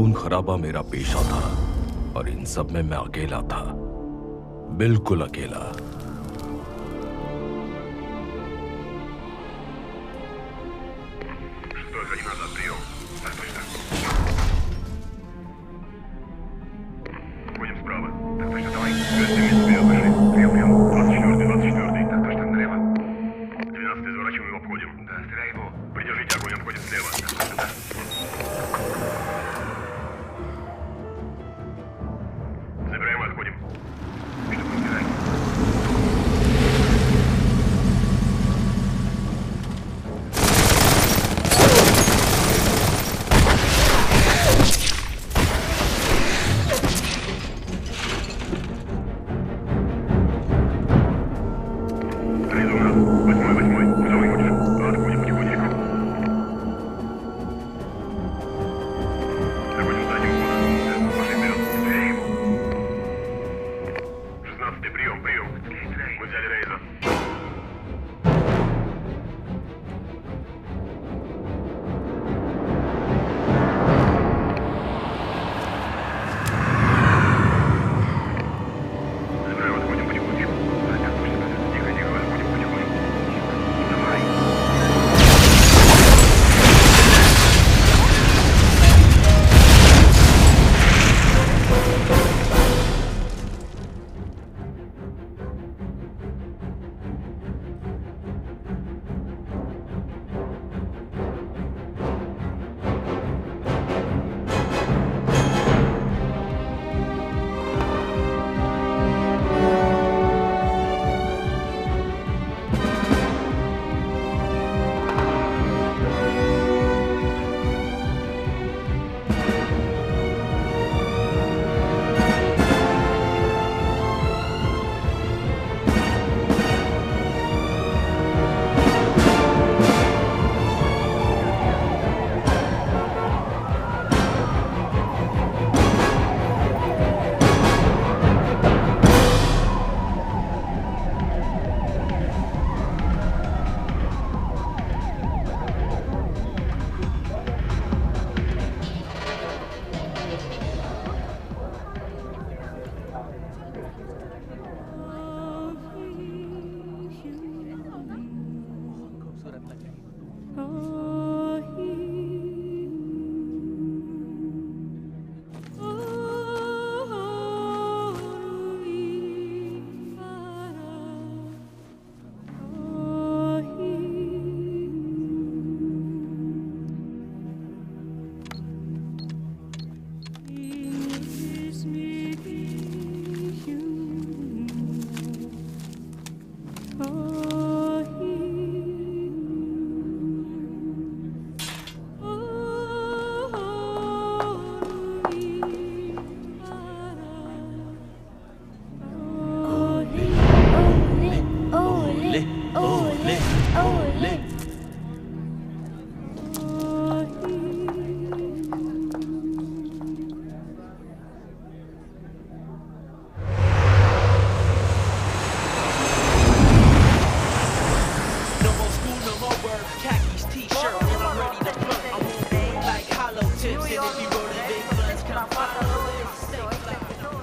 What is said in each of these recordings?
खून खराबा मेरा पेशा था और इन सब में मैं अकेला था, बिल्कुल अकेला।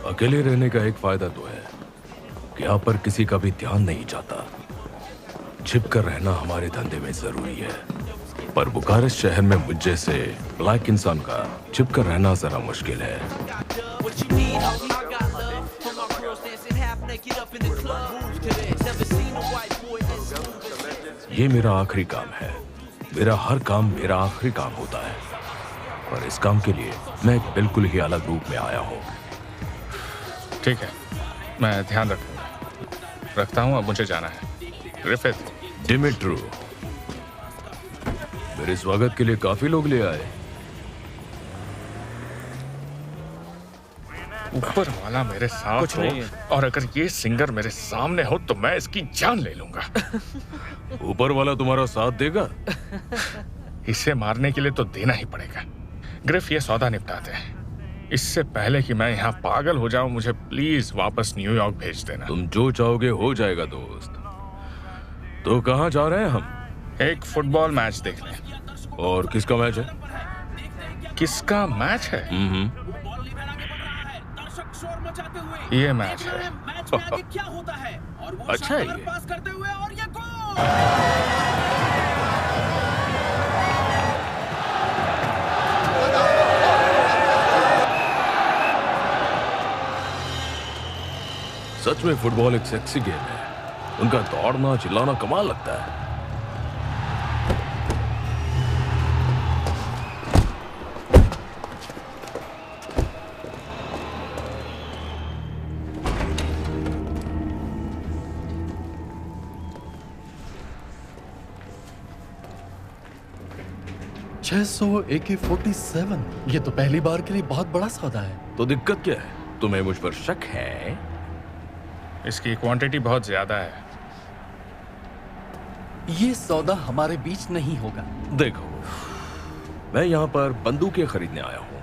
अकेले रहने का एक फायदा तो है कि यहाँ पर किसी का भी ध्यान नहीं जाता। छिपकर रहना हमारे धंधे में जरूरी है, पर बुखारेस्ट शहर में मुझ जैसे ब्लैक इंसान का छिपकर रहना जरा मुश्किल है। ये मेरा आखिरी काम है। मेरा हर काम मेरा आखिरी काम होता है, और इस काम के लिए मैं एक बिल्कुल ही अलग रूप में आया हूँ। ठीक है, मैं ध्यान रखूंगा। रखता हूँ, अब मुझे जाना है। ग्रिफिथ। डिमिट्रू, मेरे स्वागत के लिए काफी लोग ले आए। ऊपर वाला मेरे साथ हो, और अगर ये सिंगर मेरे सामने हो तो मैं इसकी जान ले लूंगा। ऊपर वाला तुम्हारा साथ देगा? इसे मारने के लिए तो देना ही पड़ेगा। ग्रिफ, ये सौदा निपटाते हैं। इससे पहले कि मैं यहाँ पागल हो जाऊं, मुझे प्लीज वापस न्यूयॉर्क भेज देना। तुम जो चाहोगे हो जाएगा दोस्त। तो कहाँ जा रहे हैं हम? एक फुटबॉल मैच देखने। और किसका मैच है? किसका मैच है? बॉल लेवल आगे बढ़ रहा है, दर्शक शोर मचाते हुए ये मैच देख रहे है। हैं मैच में आगे क्या होता है और वो अच्छा है शानदार ये। पास करते हुए और ये गोल। सच में फुटबॉल एक सेक्सी गेम है। उनका दौड़ना चिल्लाना कमाल लगता है। AK-47 ये तो पहली बार के लिए बहुत बड़ा सौदा है। तो दिक्कत क्या है? तुम्हें मुझ पर शक है? इसकी क्वांटिटी बहुत ज्यादा है। ये सौदा हमारे बीच नहीं होगा। देखो, मैं यहाँ पर बंदूकें खरीदने आया हूँ।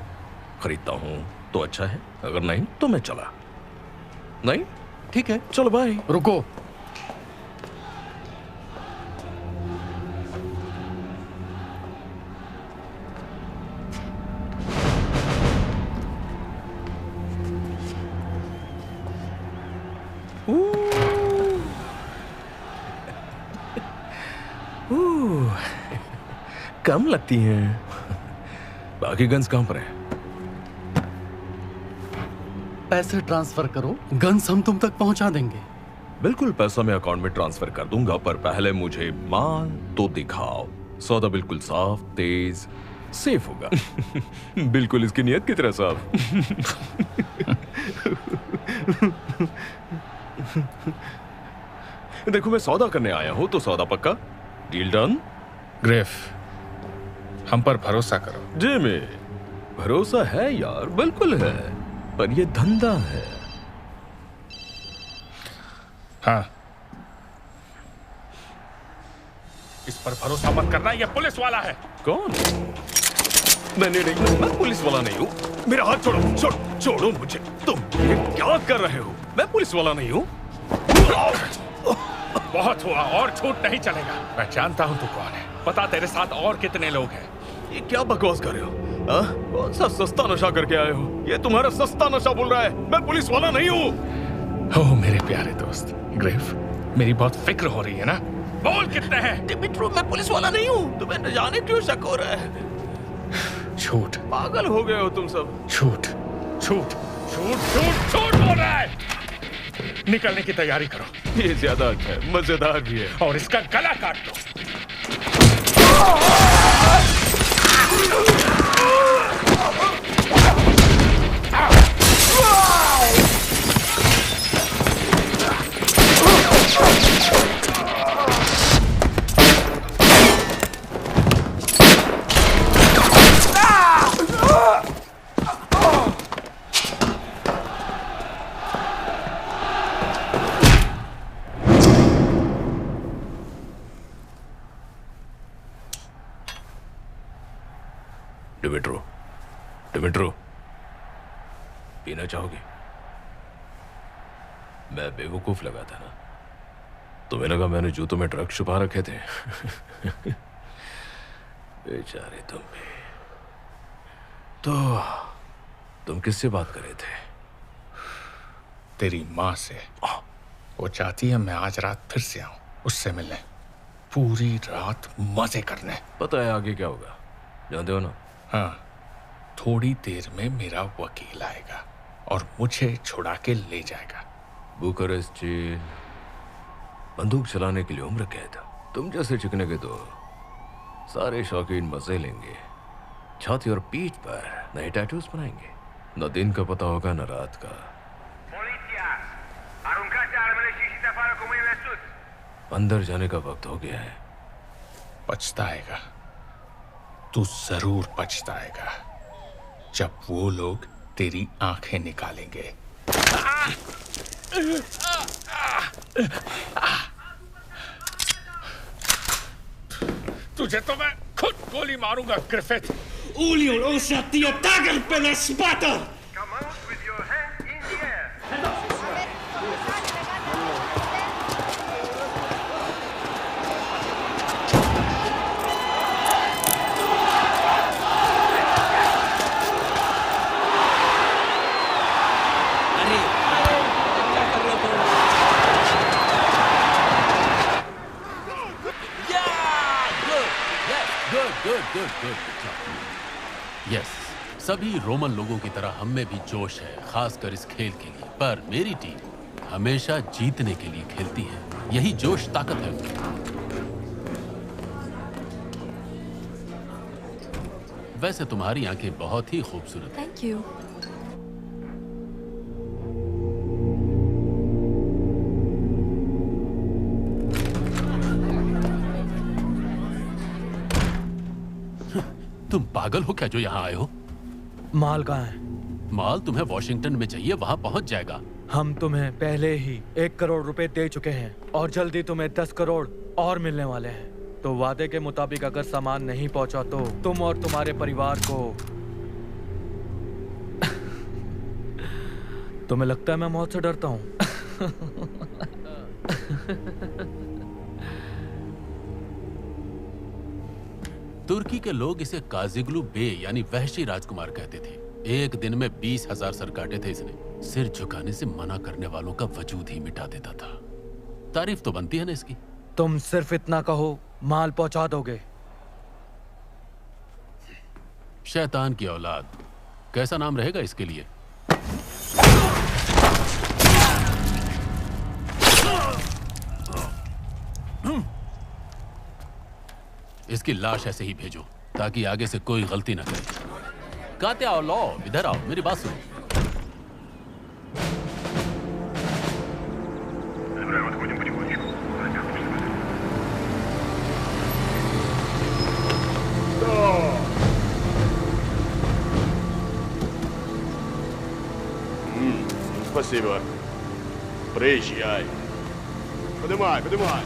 खरीदता हूँ तो अच्छा है, अगर नहीं तो मैं चला। नहीं? ठीक है, चलो बाय। रुको। कम लगती हैं। बाकी गन्स कहाँ पर है? पैसे ट्रांसफर करो, गन्स हम तुम तक पहुंचा देंगे। बिल्कुल, पैसा मैं अकाउंट में ट्रांसफर कर दूंगा, पर पहले मुझे माल तो दिखाओ। सौदा बिल्कुल साफ, तेज, सेफ होगा। बिल्कुल इसकी नियत की तरह साफ। देखो, मैं सौदा करने आया हूं तो सौदा पक्का। Deal done. ग्रेफ, हम पर भरोसा करो। जिमी, भरोसा है यार, बिल्कुल है, पर ये धंधा है। हाँ, इस पर भरोसा मत करना, ये पुलिस वाला है। कौन? मैं पुलिस वाला नहीं हूँ। मेरा हाथ छोड़ो, छोड़ो मुझे। तुम ये क्या कर रहे हो? मैं पुलिस वाला नहीं हूँ। बहुत हुआ, और झूठ नहीं चलेगा। मैं जानता हूँ तू कौन है। पता तेरे साथ और कितने लोग हैं। ये क्या बकवास कर रहे हो? कौन सा सस्ता नशा करके आए हो? ये तुम्हारा सस्ता नशा बोल रहा है। मैं पुलिस वाला नहीं हूँ। ओह मेरे प्यारे दोस्त ग्रेफ, मेरी बहुत फिक्र हो रही है ना। बोल कितने हैं? डिमिट्रो, मैं पुलिस वाला नहीं हूँ। तुम्हें न जाने क्यों शक हो रहा है। झूठ, पागल हो गए हो तुम सब। झूठ झूठ झूठ झूठ झूठ हो रहा है। निकलने की तैयारी करो। ये ज्यादा अच्छा है, मजेदार भी है। और इसका गला काट दो। डिमिट्रो, पीना चाहोगे? मैं बेवकूफ लगा था ना? तुम्हें लगा मैंने जूतों में ड्रग छुपा रखे थे? बेचारे तुम भी। तो तुम किससे बात कर रहे थे? तेरी माँ से। वो चाहती है मैं आज रात फिर से आऊं, उससे मिलने, पूरी रात मजे करने। पता है आगे क्या होगा? जानते हो ना? हाँ, थोड़ी देर में मेरा वकील आएगा और मुझे छुड़ा के ले जाएगा। बुखारेस्ट जेल, बंदूक चलाने के लिए उम्र कैद। तुम जैसे चिकने के तो सारे शौकीन मजे लेंगे। छाती और पीठ पर नए टैटूज बनाएंगे। न दिन का पता होगा न रात का। अंदर जाने का वक्त हो गया है। पछताएगा, तू जरूर पछताएगा जब वो लोग तेरी आंखें निकालेंगे। तुझे तो मैं खुद गोली मारूंगा Griffith. Julio usa ti atacan per la spada! Come out with your hand in the air. Good good. Yes, सभी रोमन लोगों की तरह हम में भी जोश है, खासकर इस खेल के लिए। पर मेरी टीम हमेशा जीतने के लिए खेलती है, यही जोश ताकत है उसकी। वैसे तुम्हारी आंखें बहुत ही खूबसूरत हैं। Thank you. तुम पागल हो क्या जो यहाँ आए हो? माल कहाँ है? माल तुम्हें वॉशिंगटन में चाहिए, वहां पहुंच जाएगा। हम तुम्हें पहले ही 1 करोड़ रुपए दे चुके हैं और जल्दी तुम्हें 10 करोड़ और मिलने वाले हैं। तो वादे के मुताबिक अगर सामान नहीं पहुंचा तो तुम और तुम्हारे परिवार को तुम्हें लगता है मैं मौत से डरता हूं? तुर्की के लोग इसे काजिगलू बे यानी वहशी राजकुमार कहते थे। एक दिन में 20,000 सर काटे थे इसने। सिर झुकाने से मना करने वालों का वजूद ही मिटा देता था। तारीफ तो बनती है ना इसकी। तुम सिर्फ इतना कहो, माल पहुंचा दोगे। शैतान की औलाद, कैसा नाम रहेगा इसके लिए? इसकी लाश ऐसे ही भेजो ताकि आगे से कोई गलती ना करे। काते आओ, लो इधर आओ, मेरी बात सुनो। Отходим потихонечку. Спасибо. Приезжай. Поднимай, поднимай.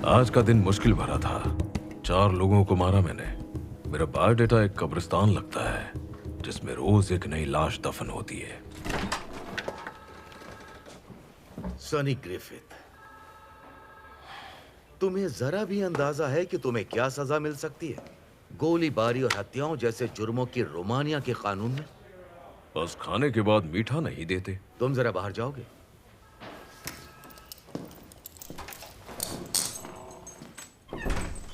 आज का दिन मुश्किल भरा था। 4 लोगों को मारा मैंने। मेरा बायोडेटा एक कब्रिस्तान लगता है जिसमें रोज एक नई लाश दफन होती है। सनी ग्रिफिथ, तुम्हें जरा भी अंदाजा है कि तुम्हें क्या सजा मिल सकती है? गोलीबारी और हत्याओं जैसे जुर्मों की रोमानिया के कानून में? बस खाने के बाद मीठा नहीं देते। तुम जरा बाहर जाओगे?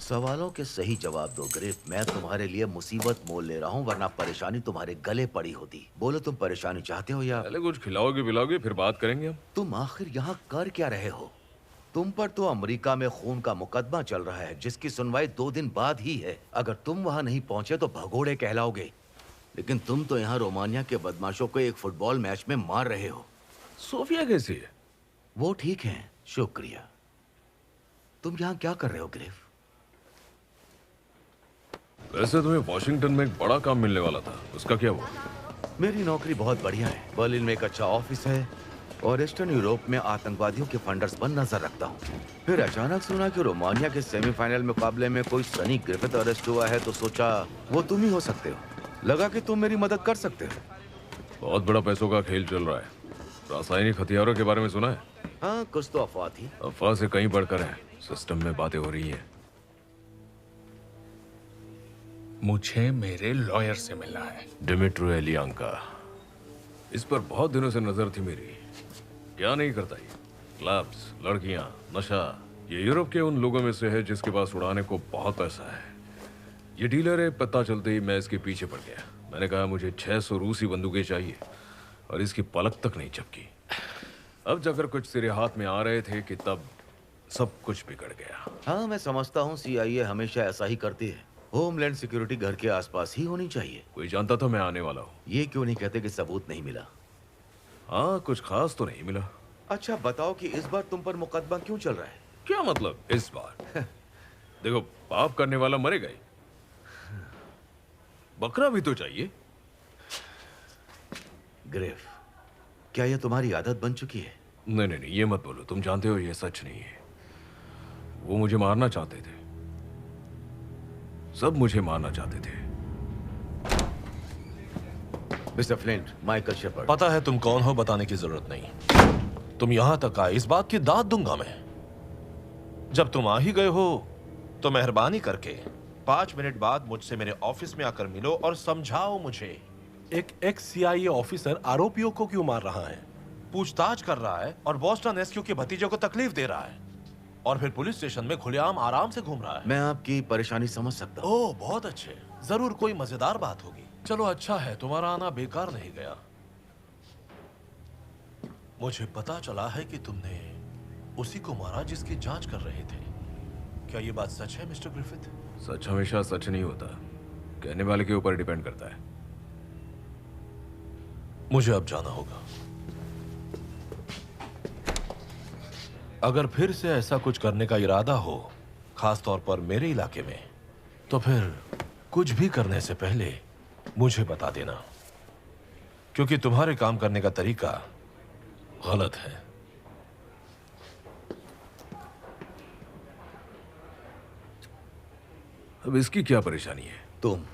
सवालों के सही जवाब दो ग्रिफ। मैं तुम्हारे लिए मुसीबत मोल ले रहा हूँ, वरना परेशानी तुम्हारे गले पड़ी होती। बोलो, तुम परेशानी चाहते हो या? पहले कुछ खिलाओगे पिलाओगे फिर बात करेंगे हम। तुम आखिर यहाँ कर क्या रहे हो? तुम पर तो अमेरिका में खून का मुकदमा चल रहा है जिसकी सुनवाई 2 दिन बाद ही है। अगर तुम वहां नहीं पहुंचे तो भगोड़े कहलाओगे। लेकिन तुम तो यहाँ रोमानिया के बदमाशों को एक फुटबॉल मैच में मार रहे हो। सोफिया कैसी है? वो ठीक है, शुक्रिया। तुम यहाँ क्या कर रहे हो ग्रिफ? वैसे तुम्हें वॉशिंगटन में एक बड़ा काम मिलने वाला था, उसका क्या हुआ? मेरी नौकरी बहुत बढ़िया है। बर्लिन में एक अच्छा ऑफिस है और ईस्टर्न यूरोप में आतंकवादियों के फंडर्स पर नजर रखता हूँ। फिर अचानक सुना कि रोमानिया के सेमीफाइनल मुकाबले में कोई सनी ग्रिफिथ अरेस्ट हुआ है, तो सोचा वो तुम ही हो सकते हो। लगा कि तुम मेरी मदद कर सकते हो। बहुत बड़ा पैसों का खेल चल रहा है। रासायनिक हथियारों के बारे में सुना है? हाँ, कुछ तो अफवाह थी। अफवाह से कहीं बढ़कर है, सिस्टम में बातें हो रही है। मुझे मेरे लॉयर से मिलना है। डिमिट्रो एलियांका। इस पर बहुत दिनों से नजर थी मेरी। क्या नहीं करता ये? क्लब्स, लड़कियां, नशा। ये यूरोप के उन लोगों में से है जिसके पास उड़ाने को बहुत पैसा है। ये डीलर है, पता चलते ही मैं इसके पीछे पड़ गया। मैंने कहा मुझे 600 रूसी बंदूकें चाहिए और इसकी पलक तक नहीं झपकी। अब जाकर कुछ सिरे हाथ में आ रहे थे कि तब सब कुछ बिगड़ गया। हाँ, मैं समझता हूँ CIA हमेशा ऐसा ही करती है। होमलैंड सिक्योरिटी घर के आसपास ही होनी चाहिए। कोई जानता था मैं आने वाला हूँ। ये क्यों नहीं कहते कि सबूत नहीं मिला? हाँ, कुछ खास तो नहीं मिला। अच्छा बताओ कि इस बार तुम पर मुकदमा क्यों चल रहा है? क्या मतलब इस बार? देखो, पाप करने वाला मरेगा ही। बकरा भी तो चाहिए। ग्रेफ, क्या यह तुम्हारी आदत बन चुकी है? नहीं नहीं नहीं, ये मत बोलो। तुम जानते हो ये सच नहीं है। वो मुझे मारना चाहते थे। सब मुझे मारना चाहते थे। Mister Flint, Michael Shepard. पता है तुम कौन हो, बताने की जरूरत नहीं। तुम यहां तक आए, इस बात की दाद दूंगा मैं। जब तुम आ ही गए हो तो मेहरबानी करके 5 मिनट बाद मुझसे मेरे ऑफिस में आकर मिलो और समझाओ मुझे एक एक्स CIA ऑफिसर आरोपियों को क्यों मार रहा है, पूछताछ कर रहा है और बॉस्टन एसक्यू के भतीजे को तकलीफ दे रहा है, और फिर पुलिस स्टेशन में खुलेआम आराम से घूम रहा है। मैं आपकी परेशानी समझ सकता हूँ। ओह, बहुत अच्छे। जरूर कोई मजेदार बात होगी। चलो अच्छा है, तुम्हारा आना बेकार नहीं गया। मुझे पता चला है कि तुमने उसी को मारा जिसकी जांच कर रहे थे। क्या ये बात सच है मिस्टर ग्रिफिथ? सच हमेशा सच नहीं होता, कहने वाले के ऊपर डिपेंड करता है। मुझे अब जाना होगा। अगर फिर से ऐसा कुछ करने का इरादा हो, खास तौर पर मेरे इलाके में, तो फिर कुछ भी करने से पहले मुझे बता देना, क्योंकि तुम्हारे काम करने का तरीका गलत है। अब इसकी क्या परेशानी है? तुम।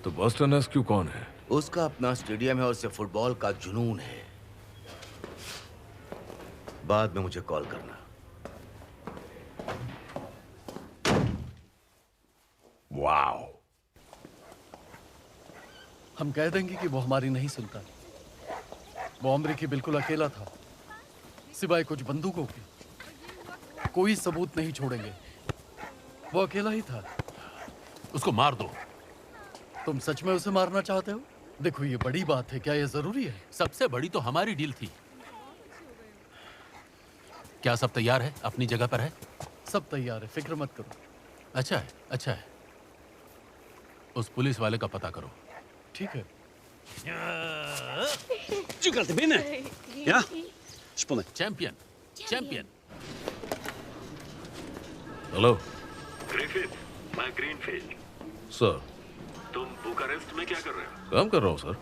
तो बॉस्टन एसक्यू कौन है? उसका अपना स्टेडियम है और उसे फुटबॉल का जुनून है। बाद में मुझे कॉल करना। वाओ। हम कह देंगे कि वो हमारी नहीं सुनता। वो अमरीकी बिल्कुल अकेला था, सिवाय कुछ बंदूकों के। कोई सबूत नहीं छोड़ेंगे। वो अकेला ही था। उसको मार दो। तुम सच में उसे मारना चाहते हो? देखो, ये बड़ी बात है। क्या ये जरूरी है? सबसे बड़ी तो हमारी डील थी। क्या सब तैयार है? अपनी जगह पर है? सब तैयार है, फिक्र मत करो। अच्छा है, अच्छा है। उस पुलिस वाले का पता करो। ठीक है। Gigante binnen. Ja? Spannend. Champion, champion. Hello Griffith, मैं ग्रीनफील्ड। सर। तुम बुखारेस्ट में क्या कर रहे हो? काम कर रहा हूँ सर,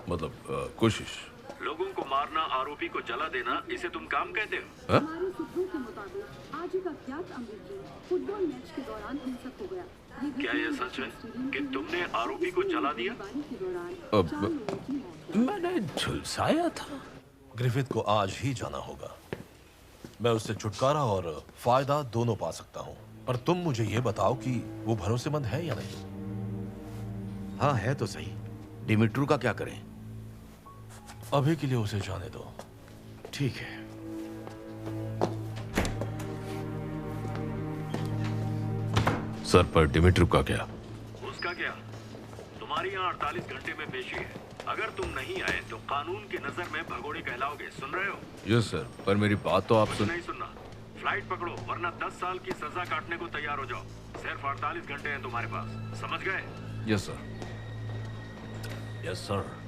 मतलब कोशिश। लोगों को मारना, आरोपी को जला देना, इसे तुम काम कहते हो? हाँ? हमारे सूत्रों के मुताबिक आज एक अज्ञात अमरीकी फुटबॉल मैच के दौरान हिंसक हो गया। क्या यह सच है कि तुमने आरोपी को जला दिया? अब मैंने झुलसाया था। ग्रिफिथ को आज ही जाना होगा। मैं उससे छुटकारा और फायदा दोनों पा सकता हूँ, पर तुम मुझे ये बताओ कि वो भरोसेमंद है या नहीं। हाँ, है तो सही। डिमिट्रू का क्या करें? अभी के लिए उसे जाने दो। ठीक है। सर, पर डिमिट्रू का क्या? उसका क्या? तुम्हारी यहाँ 48 घंटे में पेशी है। अगर तुम नहीं आए तो कानून की नजर में भगोड़े कहलाओगे। सुन रहे हो? यस सर, पर मेरी बात तो आप सुन। नहीं सुनना। फ्लाइट पकड़ो, वरना 10 साल की सजा काटने को तैयार हो जाओ। सिर्फ 48 घंटे हैं तुम्हारे पास। समझ गए? Yes sir. Yes sir.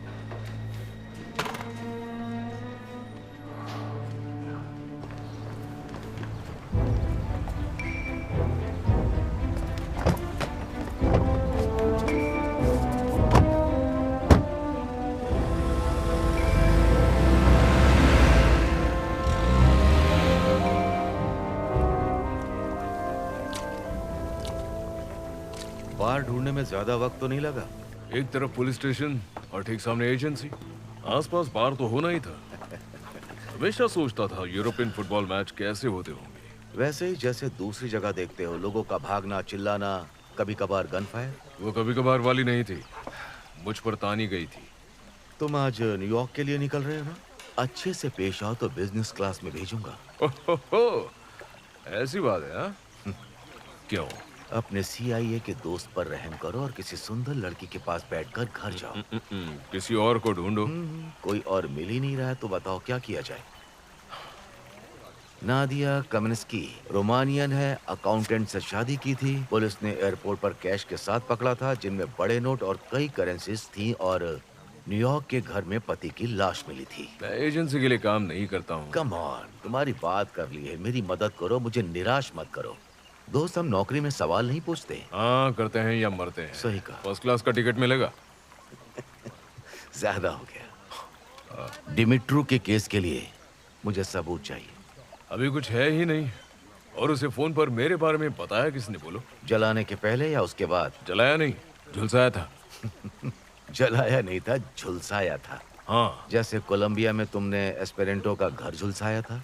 बार ढूंढने में ज्यादा वक्त तो नहीं लगा। एक तरफ पुलिस स्टेशन और ठीक सामने एजेंसी। आसपास बार तो होना ही था। हमेशा सोचता था यूरोपियन फुटबॉल मैच कैसे होते होंगे। वैसे ही जैसे दूसरी जगह देखते हो, लोगों का भागना, चिल्लाना, कभी कभार गन फायर। वो कभी कभार वाली नहीं थी, मुझ पर तानी गई थी। तुम आज न्यूयॉर्क के लिए निकल रहे हो ना? अच्छे से पेश आओ तो बिजनेस क्लास में भेजूंगा। ओहो, ऐसी बात है हाँ? क्यों? अपने CIA के दोस्त पर रहम करो और किसी सुंदर लड़की के पास बैठकर घर जाओ। किसी और को ढूंढो। कोई और मिल ही नहीं रहा है तो बताओ क्या किया जाए। नादिया कमिन्स्की रोमानियन है, अकाउंटेंट से शादी की थी। पुलिस ने एयरपोर्ट पर कैश के साथ पकड़ा था, जिनमें बड़े नोट और कई करेंसीज थी, और न्यूयॉर्क के घर में पति की लाश मिली थी। मैं एजेंसी के लिए काम नहीं करता हूँ। कम ऑन, तुम्हारी बात कर ली है, मेरी मदद करो, मुझे निराश मत करो। दोस्त, हम नौकरी में सवाल नहीं पूछते। हाँ, करते हैं या मरते हैं। सही कहा। फर्स्ट क्लास का टिकट मिलेगा। ज्यादा हो गया। डिमिट्रू के केस के लिए मुझे सबूत चाहिए। अभी कुछ है ही नहीं। और उसे फोन पर मेरे बारे में बताया किसने? बोलो। जलाने के पहले या उसके बाद? जलाया नहीं, झुलसाया था। जलाया नहीं था, झुलसाया था। हाँ, जैसे कोलंबिया में तुमने एस्पेरेंटो का घर झुलसाया था।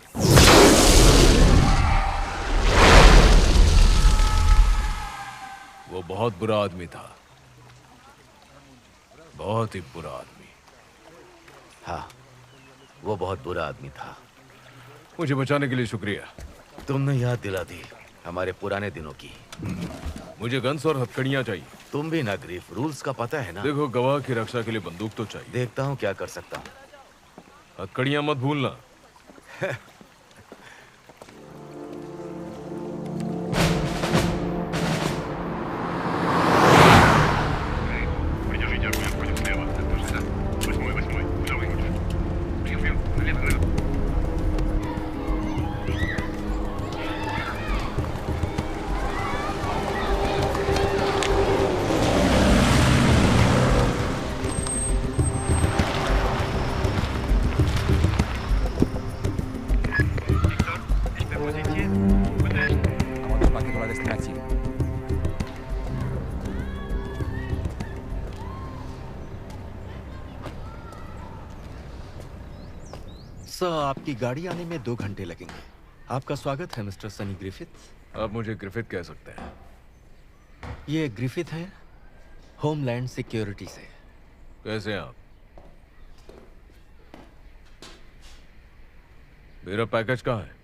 वो बहुत बुरा आदमी था। बहुत ही बुरा आदमी। हाँ, वो बहुत बुरा आदमी था। मुझे बचाने के लिए शुक्रिया। तुमने याद दिला दी हमारे पुराने दिनों की। मुझे गन्स और हथकड़ियां चाहिए। तुम भी ना ग्रीफ, रूल्स का पता है ना। देखो, गवाह की रक्षा के लिए बंदूक तो चाहिए। देखता हूँ क्या कर सकता हूँ। हथकड़ियां मत भूलना। Придержите огонь, входим слева. Точно. 8-8. Левый. Прием. Налево. सर, आपकी गाड़ी आने में 2 घंटे लगेंगे। आपका स्वागत है मिस्टर सनी ग्रिफिथ। आप मुझे ग्रिफिथ कह सकते हैं। ये ग्रिफिथ है, होमलैंड सिक्योरिटी से। कैसे हैं आप? मेरा पैकेज कहाँ है?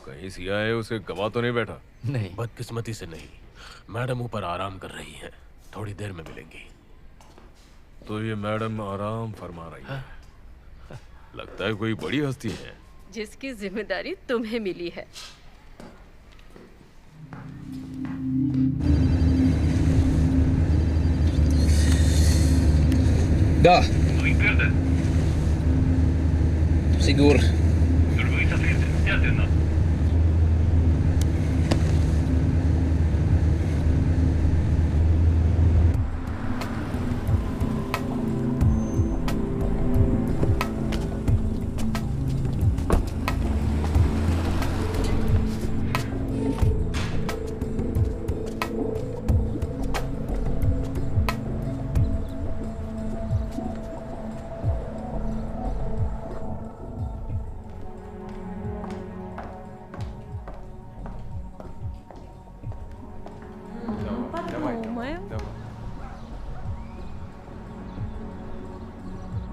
कहीं CIA उसे गवा तो नहीं बैठा? नहीं, बदकिस्मती से नहीं। मैडम ऊपर आराम कर रही हैं, थोड़ी देर में मिलेंगी। तो ये मैडम आराम फरमा रही है। लगता है कोई बड़ी हस्ती है जिसकी जिम्मेदारी तुम्हें मिली है। Da. Ricardo. Sigur. Servicio atento.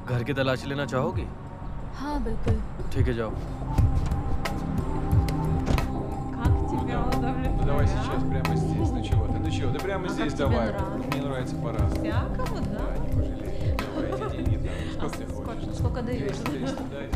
घर की तलाशी लेना चाहोगी? हाँ बिल्कुल। ठीक है, जाओ। Давай сейчас прямо здесь. Ну чего ты? Ну чего? Да прямо здесь давай. Мне нравится по-разному. Всякого, да? Да, не пожалеешь. Давай, эти деньги там. Сколько ты хочешь? Сколько даешь? 300, дай,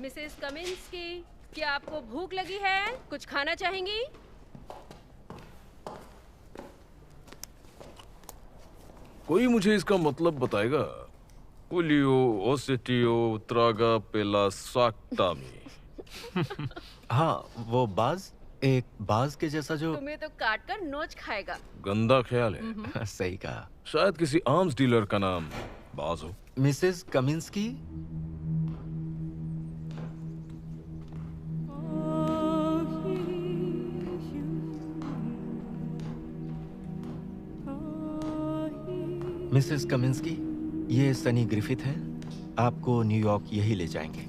मिसेस कमिंस्की, क्या आपको भूख लगी है? कुछ खाना चाहेंगी? कोई मुझे इसका मतलब बताएगा? पुलियो, ओसेटियो, त्रागा, पेला, साक्टामी। हाँ, वो बाज, एक बाज के जैसा जो। तुम्हें तो काट कर नोच खाएगा। गंदा ख्याल है। सही कहा। शायद किसी आर्म्स डीलर का नाम बाज हो। मिसेस कमिंस्की। मिसेस कमिंस्की, ये सनी ग्रिफिथ है। आपको न्यूयॉर्क यही ले जाएंगे।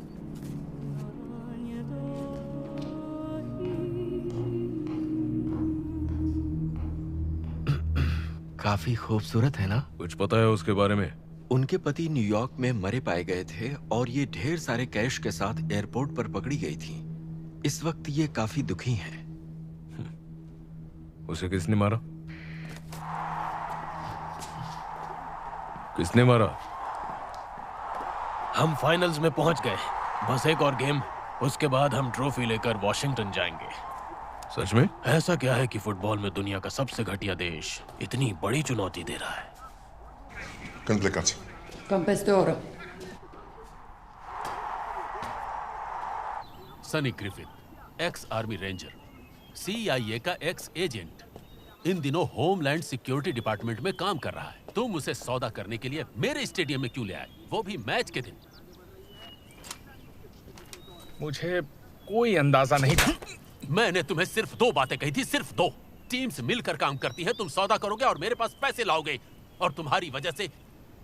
काफी खूबसूरत है ना? कुछ पता है उसके बारे में? उनके पति न्यूयॉर्क में मरे पाए गए थे और ये ढेर सारे कैश के साथ एयरपोर्ट पर पकड़ी गई थी। इस वक्त ये काफी दुखी हैं। उसे किसने मारा? किसने मारा? हम फाइनल्स में पहुंच गए। बस एक और गेम, उसके बाद हम ट्रॉफी लेकर वॉशिंगटन जाएंगे। सच में? ऐसा क्या है कि फुटबॉल में दुनिया का सबसे घटिया देश इतनी बड़ी चुनौती दे रहा है? Complicații. Cam peste o oră. Sunny Griffith, ex army ranger, CIA का एक्स एजेंट, इन दिनों होमलैंड सिक्योरिटी डिपार्टमेंट में काम कर रहा है। तुम उसे सौदा करने के लिए मेरे स्टेडियम में क्यों ले आए, वो भी मैच के दिन? मुझे कोई अंदाजा नहीं था। मैंने तुम्हें सिर्फ 2 बातें कही थी, सिर्फ 2। टीम्स मिलकर काम करती है, तुम सौदा करोगे और मेरे पास पैसे लाओगे, और तुम्हारी वजह से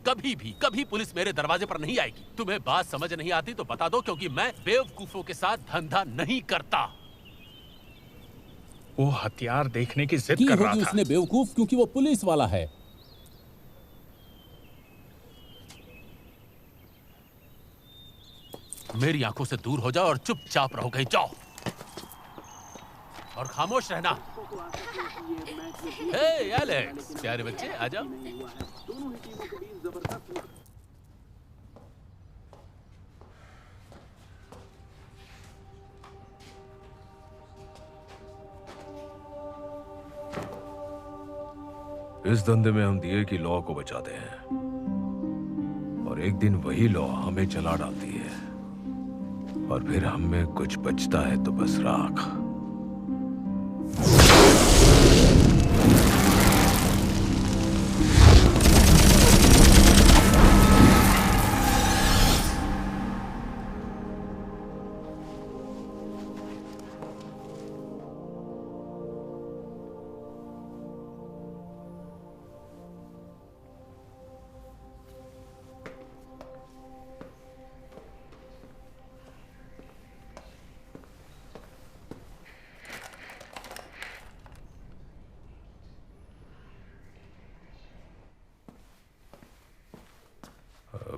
कभी पुलिस मेरे दरवाजे पर नहीं आएगी। तुम्हें बात समझ नहीं आती तो बता दो, क्योंकि मैं बेवकूफों के साथ धंधा नहीं करता। वो हथियार देखने की जिद कर रहा था। उसने बेवकूफ क्योंकि वो पुलिस वाला है। मेरी आंखों से दूर हो जाओ और चुपचाप रहो, कहीं जाओ और खामोश रहना। हे एलेक्स, प्यारे बच्चे आ जाओ। इस धंधे में हम दिए की लॉ को बचाते हैं और एक दिन वही लॉ हमें जला डालती है और फिर हम में कुछ बचता है तो बस राख।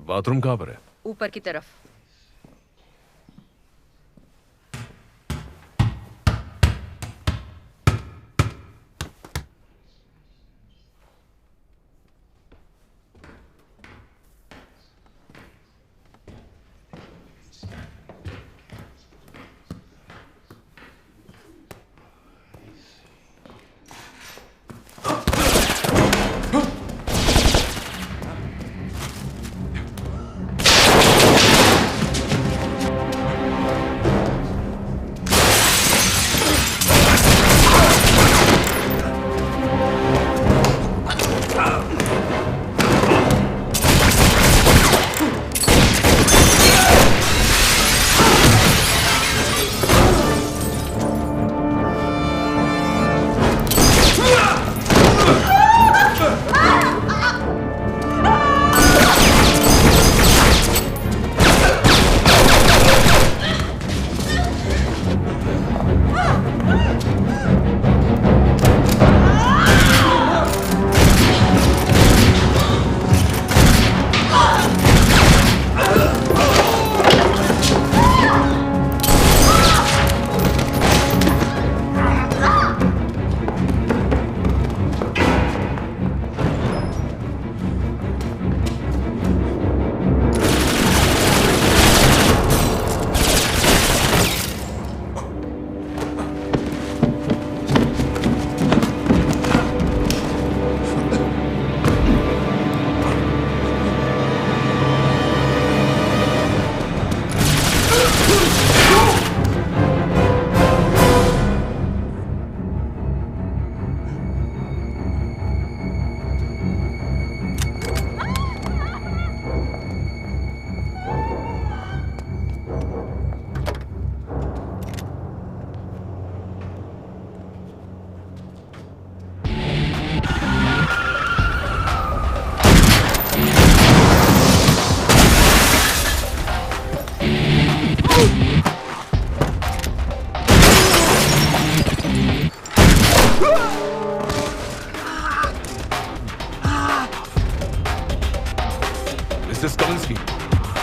बाथरूम कहाँ पर है? ऊपर की तरफ।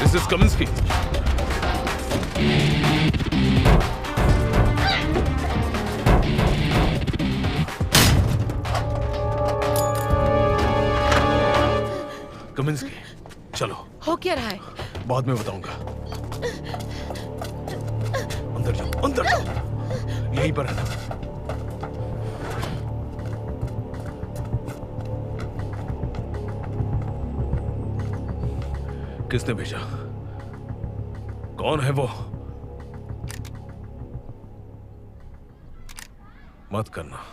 This is Kaminsky. Kaminsky, चलो। हो क्या रहा है? बाद में बताऊंगा। अंदर जाओ, अंदर जाओ। यहीं पर रहना। किसने भेजा? कौन है वो? मत करना।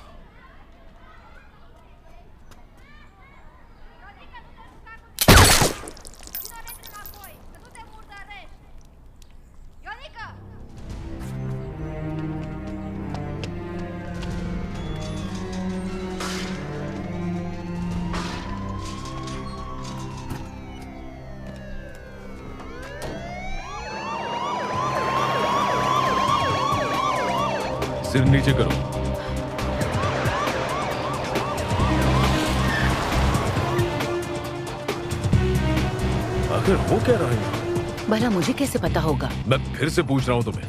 सिर नीचे करो। आखिर हो क्या रहा है? भला मुझे कैसे पता होगा? मैं फिर से पूछ रहा हूं तुम्हें,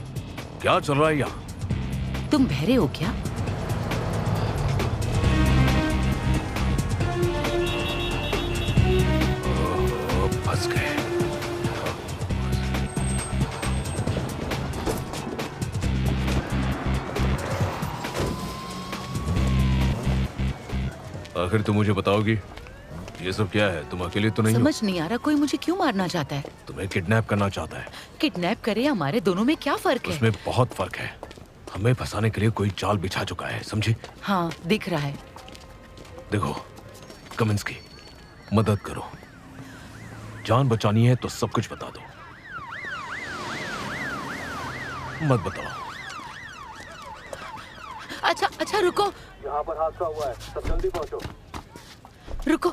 क्या चल रहा है यहाँ? तुम बहरे हो क्या? फंस गए। आखिर तुम मुझे बताओगी ये सब क्या है? तुम अकेले तो नहीं हो? समझ नहीं आ रहा कोई मुझे क्यों मारना चाहता है। तुम्हें किडनैप करना चाहता है। किडनैप करे हमारे दोनों में क्या फर्क है? उसमें बहुत फर्क है। हमें फंसाने के लिए कोई चाल बिछा चुका है, समझी? हाँ दिख रहा है। देखो कमिंस्की, मदद करो। जान बचानी है तो सब कुछ बता दो, मत बताओ। अच्छा रुको। यहाँ पर हादसा हुआ है, सब जल्दी पहुँचो।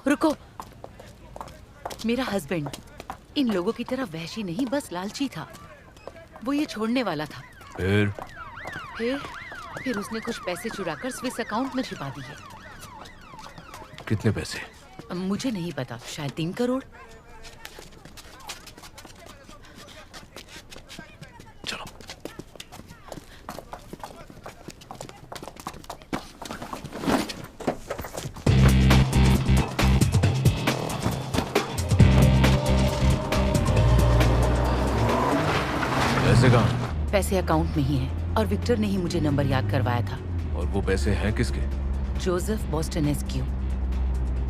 रुको। मेरा हस्बैंड इन लोगों की तरह वहशी नहीं, बस लालची था। वो ये छोड़ने वाला था। फिर उसने कुछ पैसे चुराकर स्विस अकाउंट में छिपा दिए। कितने पैसे? मुझे नहीं पता, शायद 3 करोड़। पैसे अकाउंट में ही हैं और विक्टर ने ही मुझे नंबर याद करवाया था। और वो पैसे हैं किसके? जोसेफ बोस्टनेस्क्यू।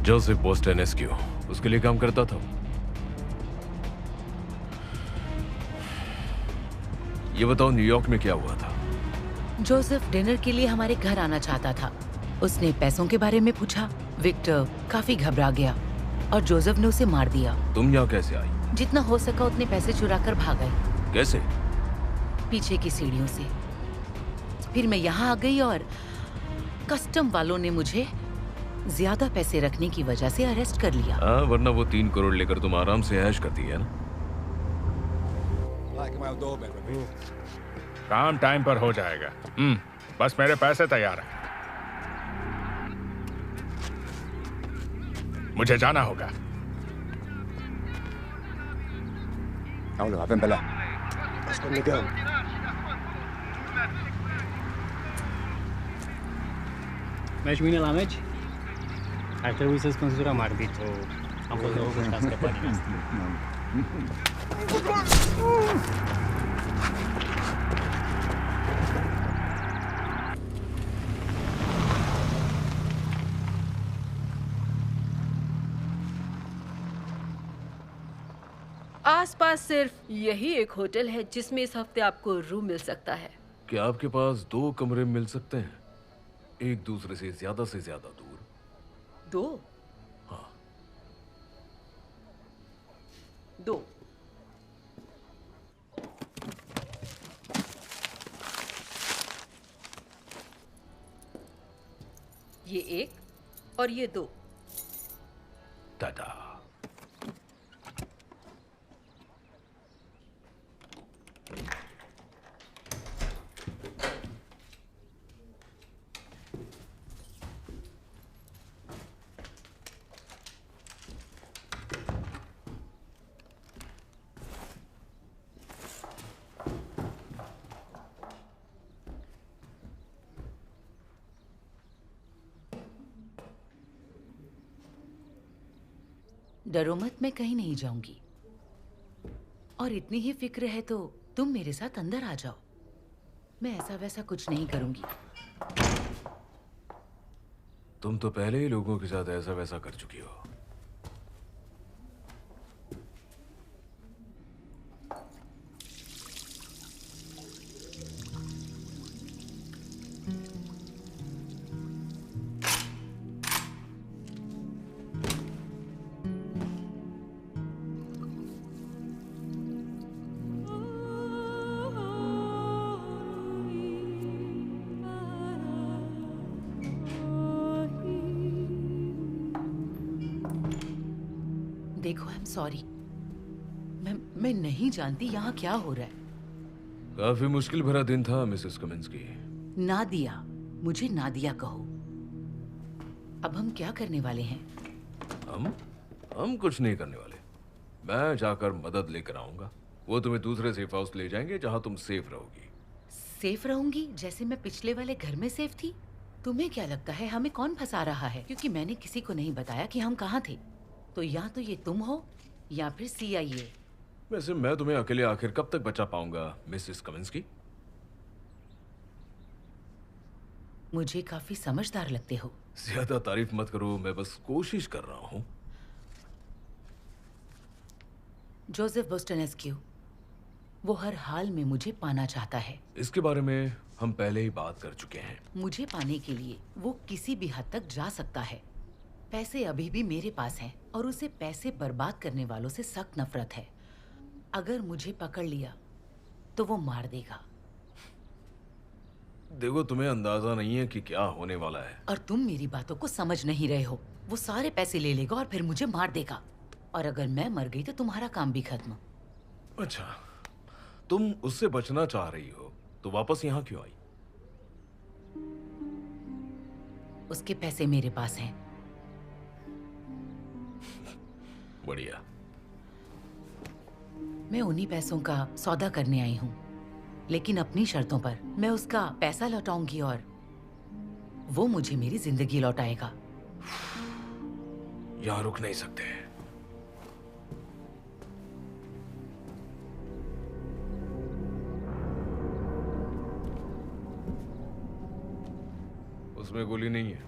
जोसेफ बोस्टनेस्क्यू उसके लिए काम करता था। ये बताओ न्यूयॉर्क में क्या हुआ था? जोसेफ डिनर के लिए हमारे घर आना चाहता था। उसने पैसों के बारे में पूछा। विक्टर काफी घबरा गया और जोसेफ ने उसे मार दिया। तुम यहाँ कैसे आई? जितना हो सका उतने पैसे चुराकर भाग गए। कैसे? पीछे की सीढ़ियों से। फिर मैं यहाँ आ गई और कस्टम वालों ने मुझे ज्यादा पैसे रखने की वजह से अरेस्ट कर लिया। वरना वो 3 करोड़ लेकर तुम आराम से ऐश करती है ना? काम टाइम पर हो जाएगा। बस मेरे पैसे तैयार हैं। मुझे जाना होगा। Mas mine la meci? Ar trebui să spânzurăm arbitru. Am fost norocos că a scăpat din asta. आसपास सिर्फ यही एक होटल है जिसमें इस हफ्ते आपको रूम मिल सकता है। क्या आपके पास 2 कमरे मिल सकते हैं, एक दूसरे से ज्यादा दूर? 2? हाँ। 2। ये 1 और ये 2। टाटा। डरो मत, मैं कहीं नहीं जाऊंगी। और इतनी ही फिक्र है तो तुम मेरे साथ अंदर आ जाओ। मैं ऐसा वैसा कुछ नहीं करूंगी। तुम तो पहले ही लोगों के साथ ऐसा वैसा कर चुकी हो। देखो, आई एम सॉरी। मैं नहीं जानती यहाँ क्या हो रहा है। काफी मुश्किल भरा दिन था मिसेस कमिंस्की। नादिया, मुझे नादिया कहो। अब हम क्या करने वाले हैं? हम कुछ नहीं करने वाले। मैं जाकर मदद लेकर आऊंगा। वो तुम्हें दूसरे सेफ हाउस ले जाएंगे जहां तुम सेफ रहोगी। सेफ रहूंगी जैसे मैं पिछले वाले घर में सेफ थी? तुम्हें क्या लगता है हमें कौन फंसा रहा है? क्योंकि मैंने किसी को नहीं बताया कि हम कहाँ थे। तो या तो ये तुम हो या फिर CIA। वैसे मैं तुम्हें अकेले आखिर कब तक बचा पाऊंगा, मिसेस कमिंस्की? मुझे काफी समझदार लगते हो। ज्यादा तारीफ मत करो, मैं बस कोशिश कर रहा हूँ। जोसेफ बोस्टनेस्क्यू, वो हर हाल में मुझे पाना चाहता है। इसके बारे में हम पहले ही बात कर चुके हैं। मुझे पाने के लिए वो किसी भी हद तक जा सकता है। पैसे अभी भी मेरे पास हैं और उसे पैसे बर्बाद करने वालों से सख्त नफरत है। अगर मुझे पकड़ लिया तो वो मार देगा। देखो, तुम्हें अंदाजा नहीं है कि क्या होने वाला है। और तुम मेरी बातों को समझ नहीं रहे हो। वो सारे पैसे ले लेगा और फिर मुझे मार देगा। और अगर मैं मर गई तो तुम्हारा काम भी खत्म। अच्छा, तुम उससे बचना चाह रही हो तो वापस यहाँ क्यों आई? उसके पैसे मेरे पास हैं। बढ़िया। मैं उन्हीं पैसों का सौदा करने आई हूँ, लेकिन अपनी शर्तों पर। मैं उसका पैसा लौटाऊंगी और वो मुझे मेरी जिंदगी लौटाएगा। यहाँ रुक नहीं सकते। उसमें गोली नहीं है।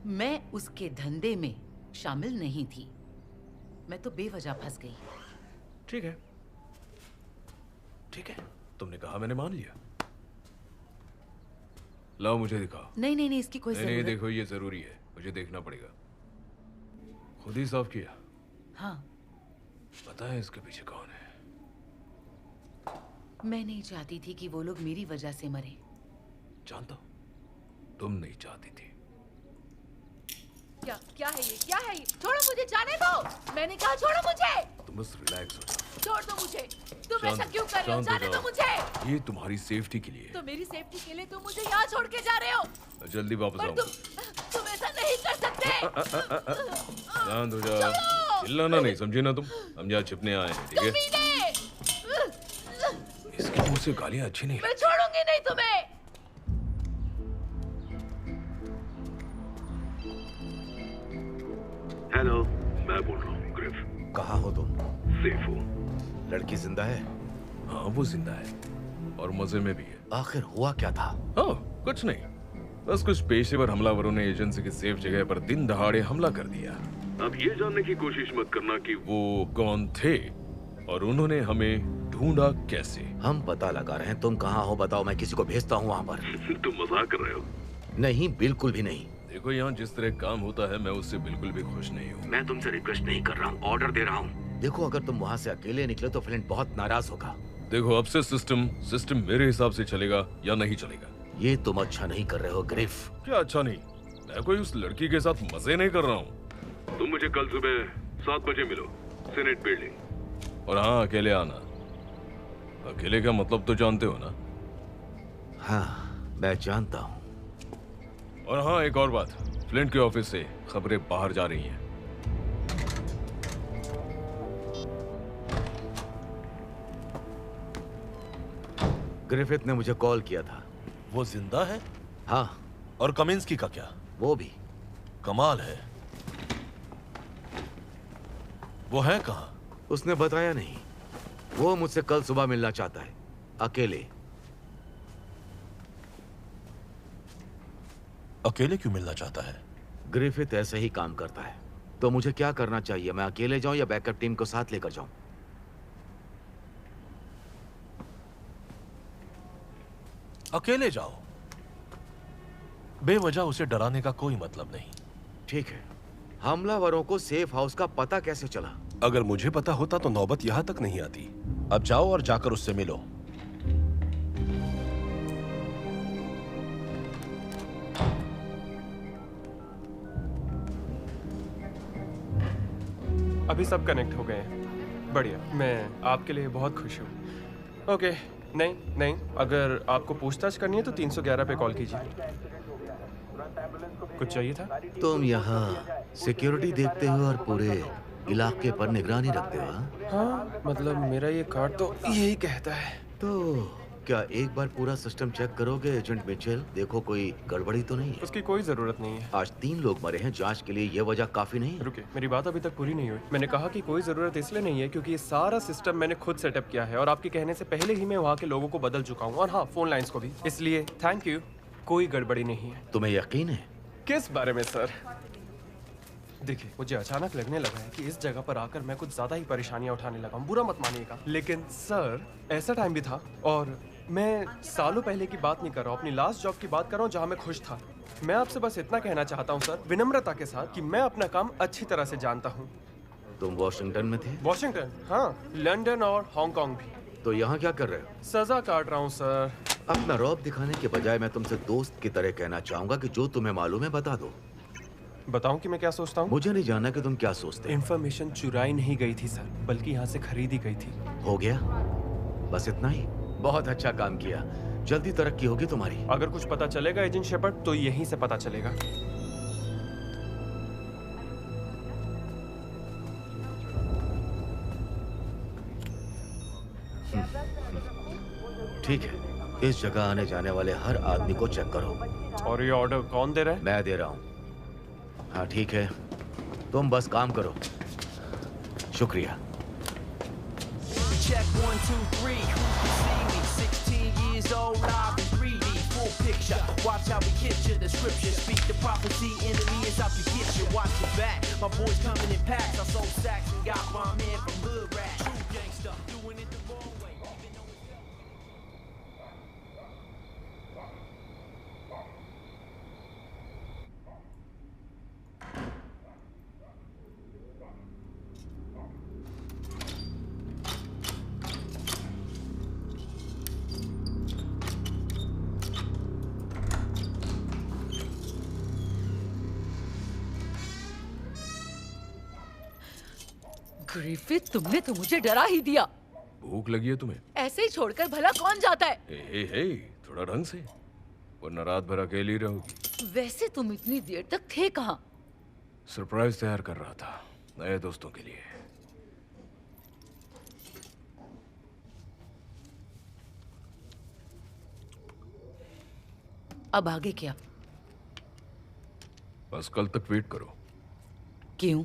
मैं उसके धंधे में शामिल नहीं थी। मैं तो बेवजह फंस गई। ठीक है, ठीक है, तुमने कहा, मैंने मान लिया। लाओ, मुझे दिखाओ। नहीं नहीं नहीं, इसकी कोई नहीं, जरूरत। देखो, ये जरूरी है, मुझे देखना पड़ेगा। खुद ही साफ किया? हाँ। पता है इसके पीछे कौन है? मैं नहीं चाहती थी कि वो लोग मेरी वजह से मरे। जानता हूं, तुम नहीं चाहती थी। क्या है ये? क्या है ये? छोड़ो मुझे, जाने दो। मैंने कहा छोड़ो मुझे। तुम बस रिलैक्स हो जाओ। छोड़ दो मुझे। तुम ऐसा क्यों कर रहे हो? जाने दो मुझे। ये तुम्हारी सेफ्टी के लिए। तो मेरी सेफ्टी के लिए तुम मुझे यहाँ छोड़ के जा रहे हो? जल्दी वापस आओ। तुम ऐसा नहीं कर सकते। शांत हो जाओ। चिल्लाना नहीं, समझे ना तुम? हम यहाँ छिपने आए हैं, ठीक है? इसके मुंह से गालियाँ अच्छी नहीं। मैं छोड़ूंगी नहीं तुम्हें। हेलो, मैं बोल रहा हूँ ग्रिफ। कहाँ हो तुम? सेफ हूँ। लड़की जिंदा है? हाँ, वो जिंदा है और मजे में भी है। आखिर हुआ क्या था? कुछ नहीं, बस कुछ पेशेवर हमलावरों ने एजेंसी की सेफ जगह पर दिन दहाड़े हमला कर दिया। अब ये जानने की कोशिश मत करना कि वो कौन थे और उन्होंने हमें ढूंढा कैसे। हम पता लगा रहे हैं। तुम कहाँ हो बताओ, मैं किसी को भेजता हूँ वहाँ पर। तुम मजाक कर रहे हो? नहीं, बिल्कुल भी नहीं। देखो, यहाँ जिस तरह काम होता है मैं उससे बिल्कुल भी खुश नहीं हूँ। मैं तुमसे रिक्वेस्ट नहीं कर रहा हूँ, ऑर्डर दे रहा हूँ। देखो, अगर तुम वहाँ से अकेले निकले तो फ्लिंट बहुत नाराज होगा। देखो, अब से सिस्टम मेरे हिसाब से चलेगा या नहीं चलेगा। ये तुम अच्छा नहीं कर रहे हो ग्रिफ। क्या अच्छा नहीं? मैं कोई उस लड़की के साथ मजे नहीं कर रहा हूँ। तुम मुझे कल सुबह 7 बजे मिलो, सीनेट बिल्डिंग। और हाँ, अकेले आना। अकेले का मतलब तो जानते हो ना? हाँ, मैं जानता हूँ। और हाँ, एक और बात, फ्लिंट के ऑफिस से खबरें बाहर जा रही हैं। ग्रिफिथ ने मुझे कॉल किया था। वो जिंदा है? हाँ। और कमिंस्की का क्या? वो भी। कमाल है। वो है कहाँ? उसने बताया नहीं। वो मुझसे कल सुबह मिलना चाहता है, अकेले। अकेले क्यों मिलना चाहता है? ग्रिफिथ ऐसे ही काम करता है। तो मुझे क्या करना चाहिए? मैं अकेले जाऊं या बैकअप टीम को साथ लेकर जाऊं? अकेले जाओ। बेवजह उसे डराने का कोई मतलब नहीं। ठीक है। हमलावरों को सेफ हाउस का पता कैसे चला? अगर मुझे पता होता तो नौबत यहां तक नहीं आती। अब जाओ और जाकर उससे मिलो। अभी सब कनेक्ट हो गए हैं। बढ़िया, मैं आपके लिए बहुत खुश हूँ। ओके, नहीं, अगर आपको पूछताछ करनी है तो 311 पे कॉल कीजिए। कुछ चाहिए था? तुम यहाँ सिक्योरिटी देखते हो और पूरे इलाके पर निगरानी रखते हो? हाँ, मतलब मेरा ये कार्ड तो यही कहता है। तो क्या एक बार पूरा सिस्टम चेक करोगे एजेंट मिचेल? देखो कोई गड़बड़ी तो नहीं है? उसकी कोई जरूरत नहीं है। आज 3 लोग मरे हैं, जांच के लिए ये वजह काफी नहीं? रुके, मेरी बात अभी तक पूरी नहीं हुई। मैंने कहा कि कोई जरूरत इसलिए नहीं है क्योंकि ये सारा सिस्टम मैंने खुद सेटअप किया है और आपके कहने से पहले ही मैं वहाँ के लोगों को बदल चुका हूँ, और हाँ, फोन लाइंस को भी। इसलिए थैंक यू, कोई गड़बड़ी नहीं है। तुम्हें यकीन है? किस बारे में सर? देखिए, मुझे अचानक लगने लगा है कि इस जगह पर आकर मैं कुछ ज्यादा ही परेशानियां उठाने लगा हूं। बुरा मत मानिएगा, लेकिन सर ऐसा टाइम भी था, और मैं सालों पहले की बात नहीं कर रहा हूँ, अपनी लास्ट जॉब की बात कर रहा हूँ जहाँ मैं खुश था। मैं आपसे बस इतना कहना चाहता हूँ सर, विनम्रता के साथ, कि मैं अपना काम अच्छी तरह से जानता हूँ। तुम वॉशिंगटन में थे? वॉशिंगटन? हाँ, लंदन और हांगकांग भी। तो यहाँ क्या कर रहे हो? सजा काट रहा हूँ सर। अपना रौब दिखाने के बजाय मैं तुमसे दोस्त की तरह कहना चाहूंगा कि जो तुम्हें मालूम है बता दो। बताऊं कि मैं क्या सोचता हूँ? मुझे नहीं जानना कि तुम क्या सोचते हो। इन्फॉर्मेशन चुराई नहीं गई थी सर, बल्कि यहाँ से खरीदी गई थी। हो गया? बस इतना ही? बहुत अच्छा काम किया, जल्दी तरक्की होगी तुम्हारी। अगर कुछ पता चलेगा एजेंट शेपर्ड तो यहीं से पता चलेगा। ठीक है, इस जगह आने जाने वाले हर आदमी को चेक करो। और ये ऑर्डर कौन दे रहा है? मैं दे रहा हूँ। हाँ ठीक है, तुम बस काम करो। शुक्रिया। Check 1 2 3. Who can see me? 16 years old, live in 3D, full picture. Watch how we hit you. The scripture speak the prophecy. Enemy is out to get you. Watch your back. My boys coming in packs. I sold sacks and got my man from hood rat. True gangster, doing it the wrong way. Griffith, तुमने तो मुझे डरा ही दिया। भूख लगी है तुम्हें? ऐसे ही छोड़कर भला कौन जाता है? हे, थोड़ा ढंग से, वरना रात भर अकेली रहोगी। वैसे तुम इतनी देर तक थे कहाँ? सरप्राइज तैयार कर रहा था नए दोस्तों के लिए। अब आगे क्या? बस कल तक वेट करो। क्यों?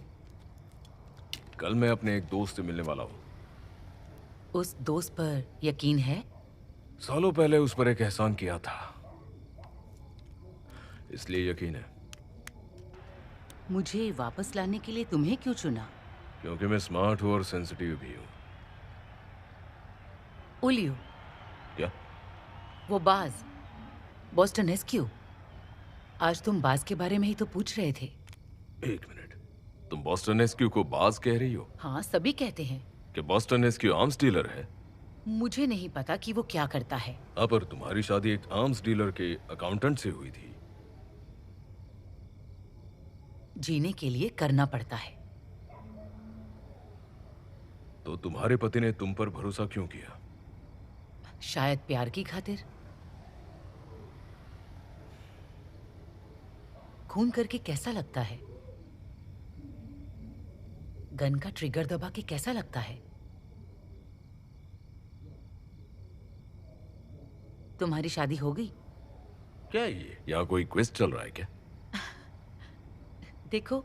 कल मैं अपने एक दोस्त से मिलने वाला हूँ। उस दोस्त पर यकीन है? सालों पहले उस पर एक एहसान किया था, इसलिए यकीन है। मुझे वापस लाने के लिए तुम्हें क्यों चुना? क्योंकि मैं स्मार्ट हूँ और सेंसिटिव भी हूँ। उलियो, क्या? वो बाज, बॉस्टन एसक्यू। आज तुम बाज के बारे में ही तो पूछ रहे थे। एक मिनट, तुम बॉस्टन एसक्यू को बाज कह रही हो? हाँ, सभी कहते हैं। कि बॉस्टन एसक्यू आर्म्स डीलर है? मुझे नहीं पता कि वो क्या करता है। पर तुम्हारी शादी एक आर्म्स डीलर के अकाउंटेंट से हुई थी। जीने के लिए करना पड़ता है। तो तुम्हारे पति ने तुम पर भरोसा क्यों किया? शायद प्यार की खातिर। खून करके कैसा लगता है? गन का ट्रिगर दबा के कैसा लगता है? तुम्हारी शादी हो गई? क्या ये यहाँ कोई क्विज चल रहा है क्या? देखो,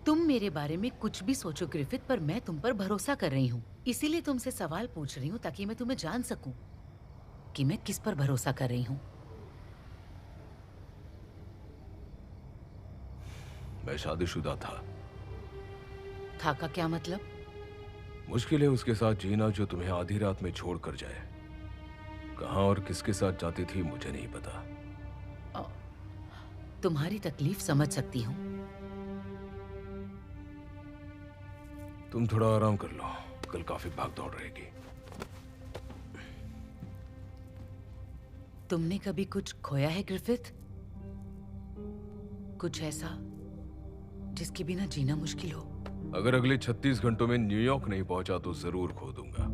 तुम मेरे बारे में कुछ भी सोचो ग्रिफिथ, पर मैं तुम पर भरोसा कर रही हूँ। इसीलिए तुमसे सवाल पूछ रही हूँ ताकि मैं तुम्हें जान सकूं कि मैं किस पर भरोसा कर रही हूँ। मैं शादीशुदा था। का क्या मतलब? मुश्किल है उसके साथ जीना जो तुम्हें आधी रात में छोड़ कर जाए। कहाँ और किसके साथ जाती थी मुझे नहीं पता। तुम्हारी तकलीफ समझ सकती हूँ। तुम थोड़ा आराम कर लो, कल काफी भाग दौड़ रहेगी। तुमने कभी कुछ खोया है ग्रिफिथ? कुछ ऐसा जिसके बिना जीना मुश्किल हो? अगर अगले 36 घंटों में न्यूयॉर्क नहीं पहुंचा तो जरूर खो दूंगा।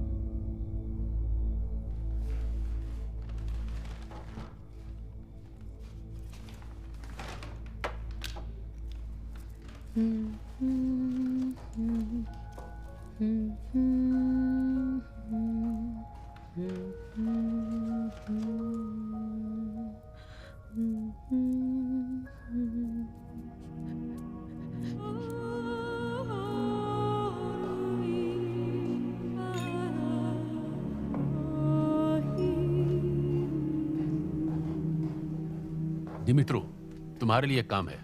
दिमित्रो, तुम्हारे लिए काम है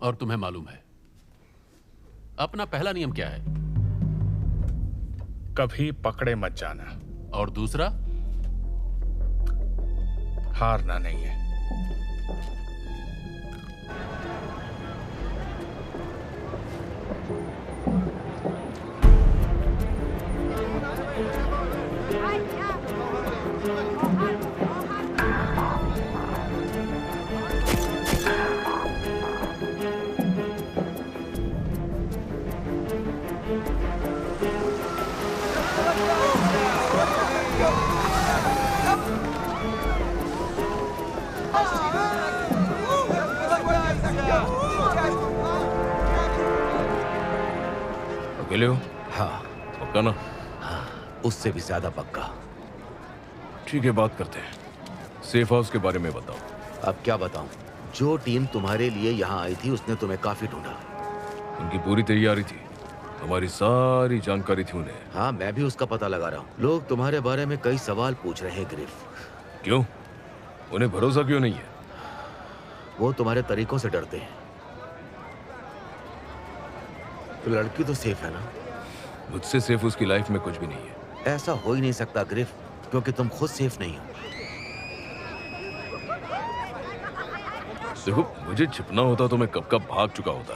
और तुम्हें मालूम है अपना पहला नियम क्या है? कभी पकड़े मत जाना। और दूसरा? हारना नहीं है। अकेले हो? हाँ। पक्का ना? हाँ, उससे भी ज्यादा पक्का। ठीक है, बात करते हैं। सेफ हाउस के बारे में बताओ। अब क्या बताऊं? जो टीम तुम्हारे लिए यहाँ आई थी उसने तुम्हें काफी ढूंढा। उनकी पूरी तैयारी थी, हमारी सारी जानकारी थी उन्हें। हाँ, मैं भी उसका पता लगा रहा हूँ। लोग तुम्हारे बारे में कई सवाल पूछ रहे हैं ग्रिफ। क्यों? उन्हें भरोसा क्यों नहीं है? वो तुम्हारे तरीकों से डरते हैं। तो लड़की तो सेफ है ना? मुझसे सेफ उसकी लाइफ में कुछ भी नहीं है। ऐसा हो ही नहीं सकता ग्रिफ, क्योंकि तुम खुद सेफ नहीं हो। देखो, मुझे छिपना होता तो मैं कब कब भाग चुका होता।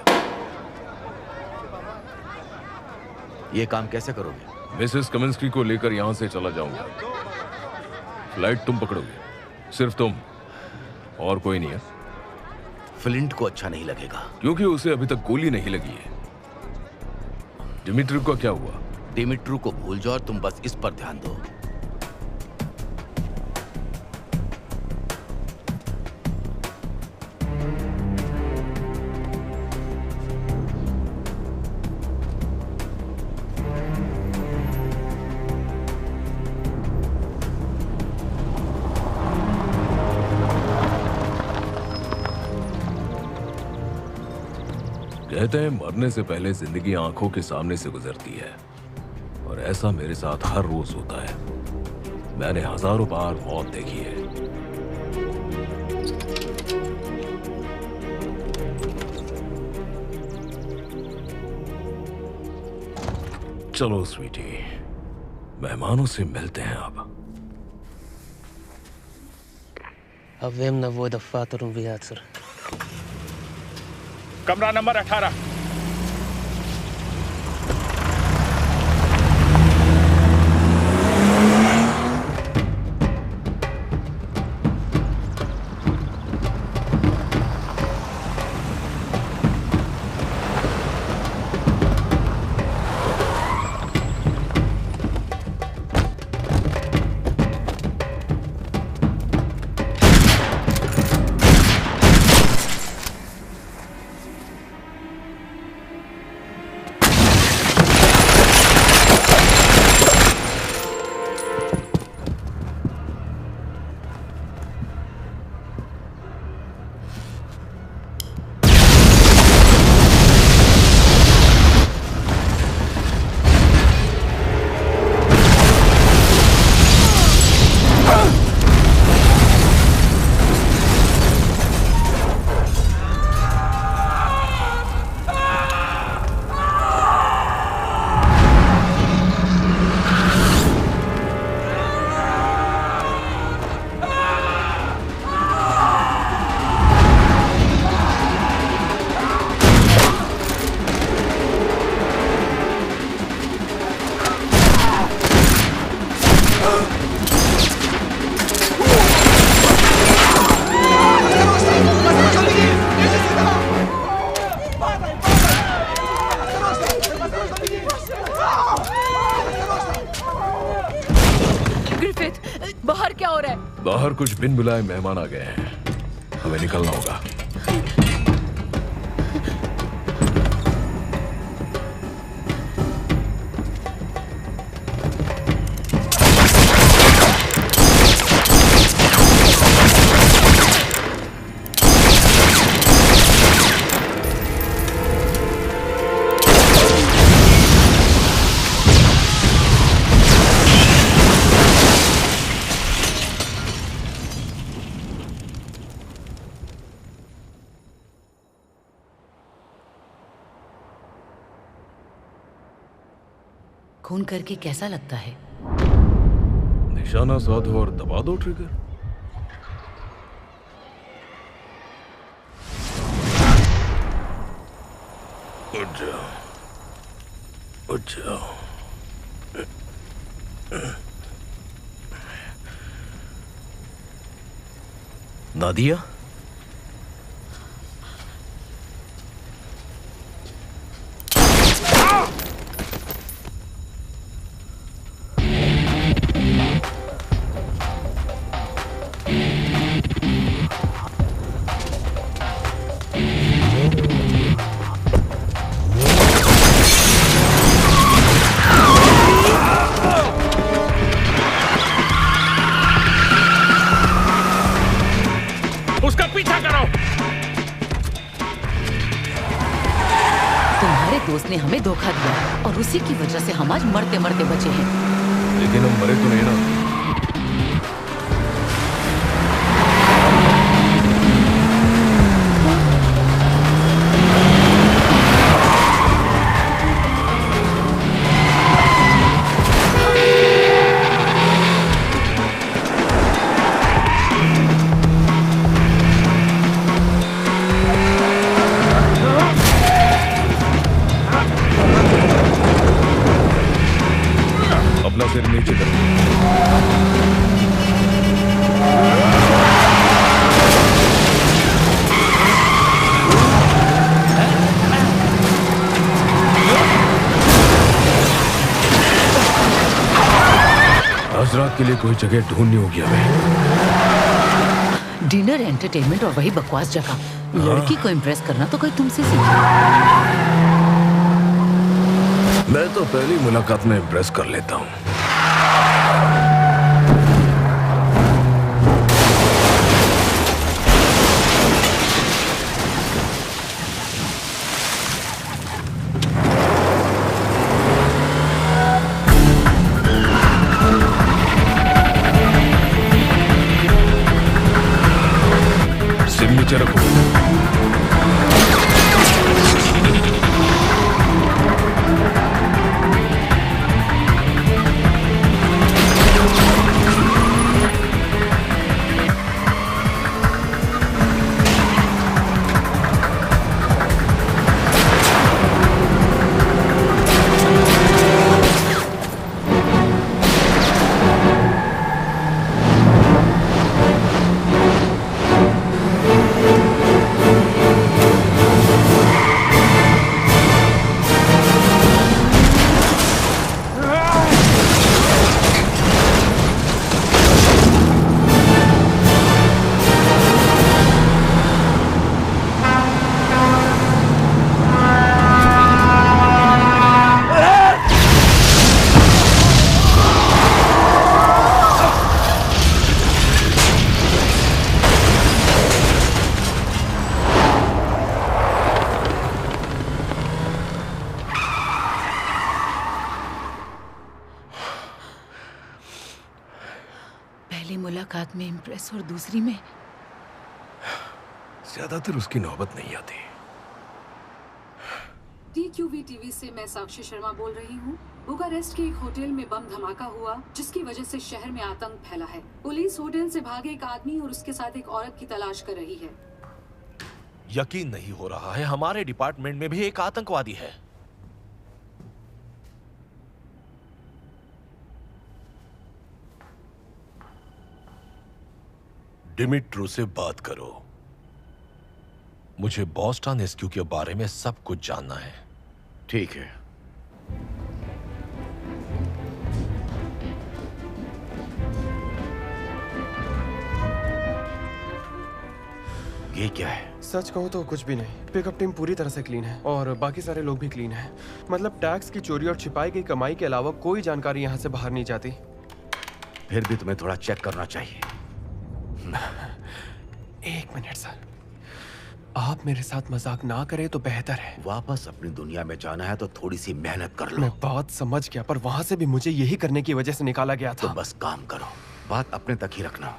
ये काम कैसे करोगे? मिसेस कमिंस्की को लेकर यहाँ से चला जाऊंगा। फ्लाइट तुम पकड़ोगे, सिर्फ तुम, और कोई नहीं है। फ्लिंट को अच्छा नहीं लगेगा, क्योंकि उसे अभी तक गोली नहीं लगी है। डिमिट्रू का क्या हुआ? डिमिट्रू को भूल जाओ और तुम बस इस पर ध्यान दो। कहते हैं मरने से पहले जिंदगी आंखों के सामने से गुजरती है, और ऐसा मेरे साथ हर रोज होता है। मैंने हजारों बार मौत देखी है। चलो स्वीटी, मेहमानों से मिलते हैं अब। Avem nevoie de faturi în viață. कमरा नंबर 18। बाहर क्या हो रहा है? बाहर कुछ बिन बुलाए मेहमान आ गए हैं, हमें निकलना होगा। खून करके कैसा लगता है? निशाना साधो और दबा दो ट्रिगर। उठ जाओ, उठ जाओ। नादिया, उसका पीछा करो। तुम्हारे दोस्त ने हमें धोखा दिया और उसी की वजह से हम आज मरते मरते बचे हैं। लेकिन हम मरे तो नहीं ना। अपना सिर नीचे कर। आज रात के लिए कोई जगह ढूंढनी होगी हमें। डिनर, एंटरटेनमेंट और वही बकवास जगह। लड़की को इम्प्रेस करना तो कोई तुमसे सीखे। मैं तो पहली मुलाकात में इम्प्रेस कर लेता हूँ। सिर नीचे रखो। पहली मुलाकात में इम्प्रेस और दूसरी में ज्यादातर उसकी नौबत नहीं आती। TQV टीवी से मैं साक्षी शर्मा बोल रही हूँ। बुखारेस्ट के एक होटल में बम धमाका हुआ जिसकी वजह से शहर में आतंक फैला है। पुलिस होटल से भागे एक आदमी और उसके साथ एक औरत की तलाश कर रही है। यकीन नहीं हो रहा है, हमारे डिपार्टमेंट में भी एक आतंकवादी है। डिमिट्रो से बात करो। मुझे बॉस्टन एसक्यू के बारे में सब कुछ जानना है। ठीक है। ये क्या है? सच कहूँ तो कुछ भी नहीं। पिकअप टीम पूरी तरह से क्लीन है और बाकी सारे लोग भी क्लीन हैं। मतलब टैक्स की चोरी और छिपाई गई कमाई के अलावा कोई जानकारी यहाँ से बाहर नहीं जाती। फिर भी तुम्हें थोड़ा चेक करना चाहिए। एक मिनट सर, आप मेरे साथ मजाक ना करें तो बेहतर है। वापस अपनी दुनिया में जाना है तो थोड़ी सी मेहनत कर लो। मैं बात समझ गया, पर वहां से भी मुझे यही करने की वजह से निकाला गया था। तो बस काम करो, बात अपने तक ही रखना।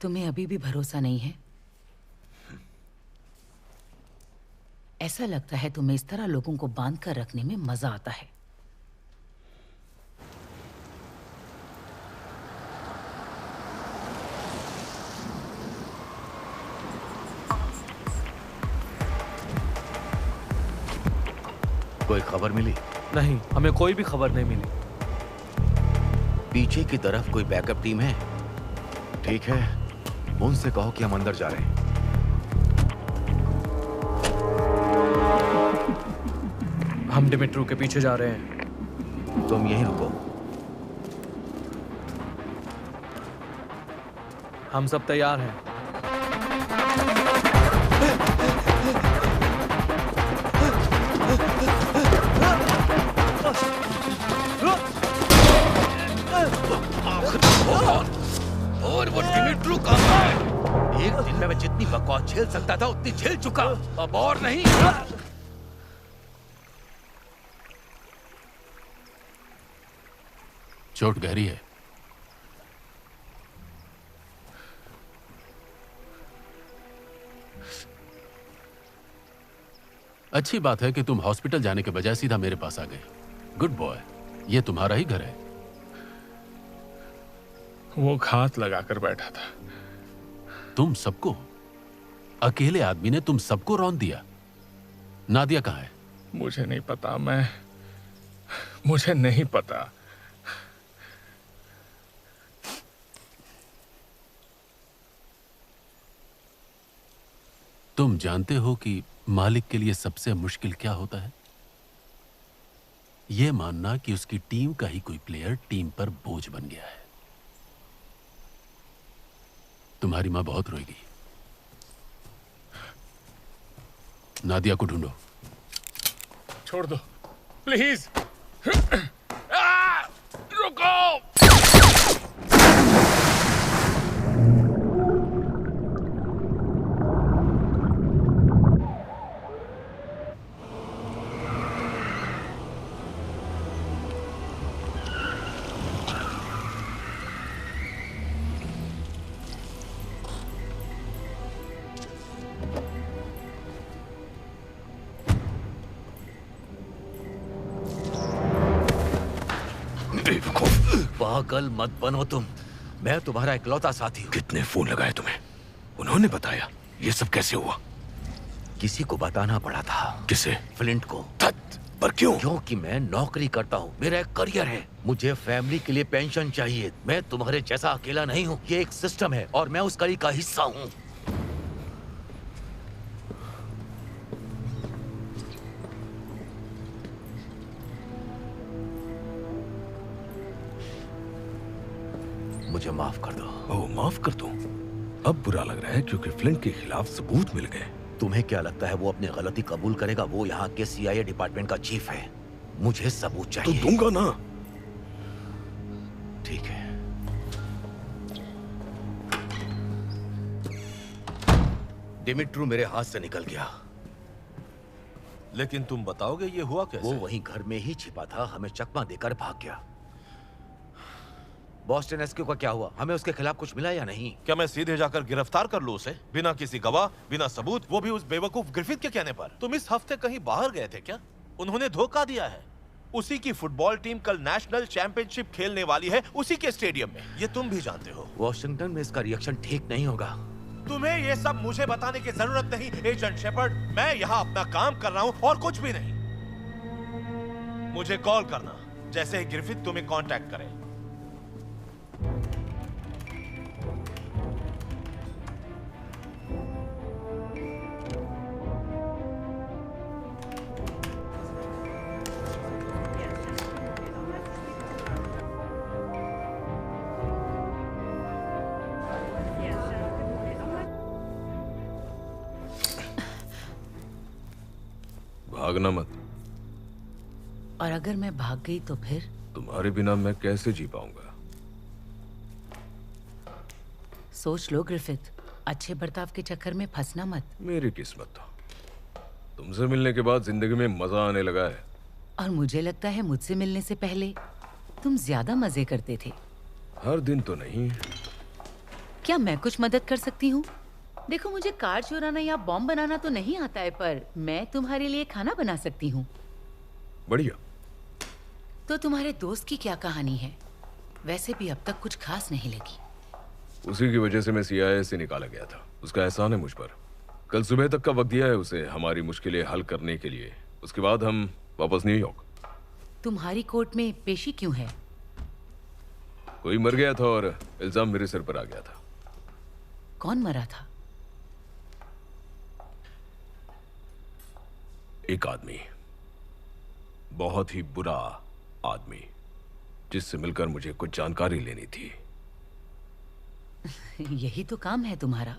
तुम्हें अभी भी भरोसा नहीं है? ऐसा लगता है तुम्हें इस तरह लोगों को बांध कर रखने में मजा आता है। कोई खबर मिली? नहीं, हमें कोई भी खबर नहीं मिली। पीछे की तरफ कोई बैकअप टीम है? ठीक है, उनसे कहो कि हम अंदर जा रहे हैं। हम डिमिट्रू के पीछे जा रहे हैं। तुम यहीं रुको। हम सब तैयार हैं। और वो डिमिट्रू कहाँ है? एक दिन में मैं जितनी बकवास झेल सकता था उतनी झेल चुका, अब और नहीं। चोट गहरी है। अच्छी बात है कि तुम हॉस्पिटल जाने के बजाय सीधा मेरे पास आ गए। गुड बॉय, ये तुम्हारा ही घर है। वो घात लगाकर बैठा था। तुम सबको, अकेले आदमी ने तुम सबको रौंद दिया। नादिया कहाँ है? मुझे नहीं पता, मुझे नहीं पता। तुम जानते हो कि मालिक के लिए सबसे मुश्किल क्या होता है? यह मानना कि उसकी टीम का ही कोई प्लेयर टीम पर बोझ बन गया है। तुम्हारी मां बहुत रोएगी। नादिया को ढूंढो। छोड़ दो प्लीज। रुको। पागल मत बनो तुम, मैं तुम्हारा इकलौता साथी हूँ। कितने फोन लगाए तुम्हें? उन्होंने बताया ये सब कैसे हुआ? किसी को बताना पड़ा था। किसे? फ्लिंट को। पर क्यों? क्योंकि मैं नौकरी करता हूँ, मेरा एक करियर है, मुझे फैमिली के लिए पेंशन चाहिए। मैं तुम्हारे जैसा अकेला नहीं हूँ, ये एक सिस्टम है और मैं उस कड़ी का हिस्सा हूँ। मुझे माफ कर दो। ओह, माफ कर दूं? अब बुरा लग रहा है क्योंकि फ्लिंट के खिलाफ सबूत मिल गए। तुम्हें क्या लगता है वो अपनी गलती कबूल करेगा? वो यहाँ के CIA डिपार्टमेंट का चीफ है। मुझे सबूत चाहिए। तो दूंगा ना। ठीक है। डिमिट्रू मेरे हाथ से निकल गया। लेकिन तुम बताओगे ये हुआ कैसे? वो वहीं घर में ही छिपा था, हमें चकमा देकर भाग गया। बॉस्टन एसक्यू का क्या हुआ? हमें उसके खिलाफ कुछ मिला या नहीं? क्या मैं सीधे जाकर गिरफ्तार कर लूं उसे बिना किसी गवाह, बिना सबूत, वो भी उस बेवकूफ ग्रिफिथ के कहने पर? तुम इस हफ्ते कहीं बाहर गए थे क्या? उन्होंने धोखा दिया है। उसी की फुटबॉल टीम कल नेशनल चैंपियनशिप खेलने वाली है, उसी के स्टेडियम में। ये तुम भी जानते हो। वॉशिंगटन में इसका रिएक्शन ठीक नहीं होगा। तुम्हें ये सब मुझे बताने की जरूरत नहीं एजेंट शेपर्ड। मैं यहाँ अपना काम कर रहा हूँ और कुछ भी नहीं। मुझे कॉल करना जैसे ही ग्रिफिथ तुम्हें कांटेक्ट करे। भागना मत। और अगर मैं भाग गई तो फिर? तुम्हारे बिना मैं कैसे जी पाऊंगा? सोच लो ग्रिफिथ, अच्छे बर्ताव के चक्कर में फंसना मत। मेरी किस्मत तुमसे मिलने के बाद जिंदगी में मजा आने लगा है। और मुझे लगता है मुझसे मिलने से पहले तुम ज्यादा मजे करते थे। हर दिन तो नहीं। क्या मैं कुछ मदद कर सकती हूँ? देखो, मुझे कार चुराना या बॉम्ब बनाना तो नहीं आता है, पर मैं तुम्हारे लिए खाना बना सकती हूँ। बढ़िया। तो तुम्हारे दोस्त की क्या कहानी है? वैसे भी अब तक कुछ खास नहीं लगी। उसी की वजह से मैं CIA से निकाला गया था। उसका एहसान है मुझ पर। कल सुबह तक का वक्त दिया है उसे हमारी मुश्किलें हल करने के लिए। उसके बाद हम वापस न्यूयॉर्क। तुम्हारी कोर्ट में पेशी क्यों है? कोई मर गया था और इल्जाम मेरे सिर पर आ गया था। कौन मरा था? एक आदमी, बहुत ही बुरा आदमी, जिससे मिलकर मुझे कुछ जानकारी लेनी थी। यही तो काम है तुम्हारा।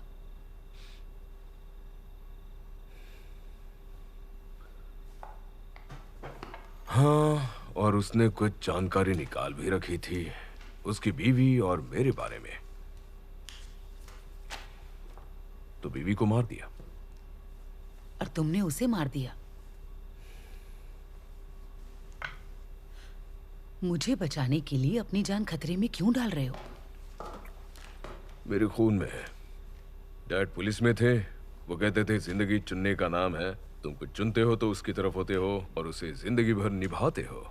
हाँ, और उसने कुछ जानकारी निकाल भी रखी थी उसकी बीवी और मेरे बारे में। तो बीवी को मार दिया। और तुमने उसे मार दिया। मुझे बचाने के लिए अपनी जान खतरे में क्यों डाल रहे हो? मेरे खून में है। डैड पुलिस में थे। वो कहते थे जिंदगी चुनने का नाम है। तुम कुछ चुनते हो तो उसकी तरफ होते हो और उसे जिंदगी भर निभाते हो।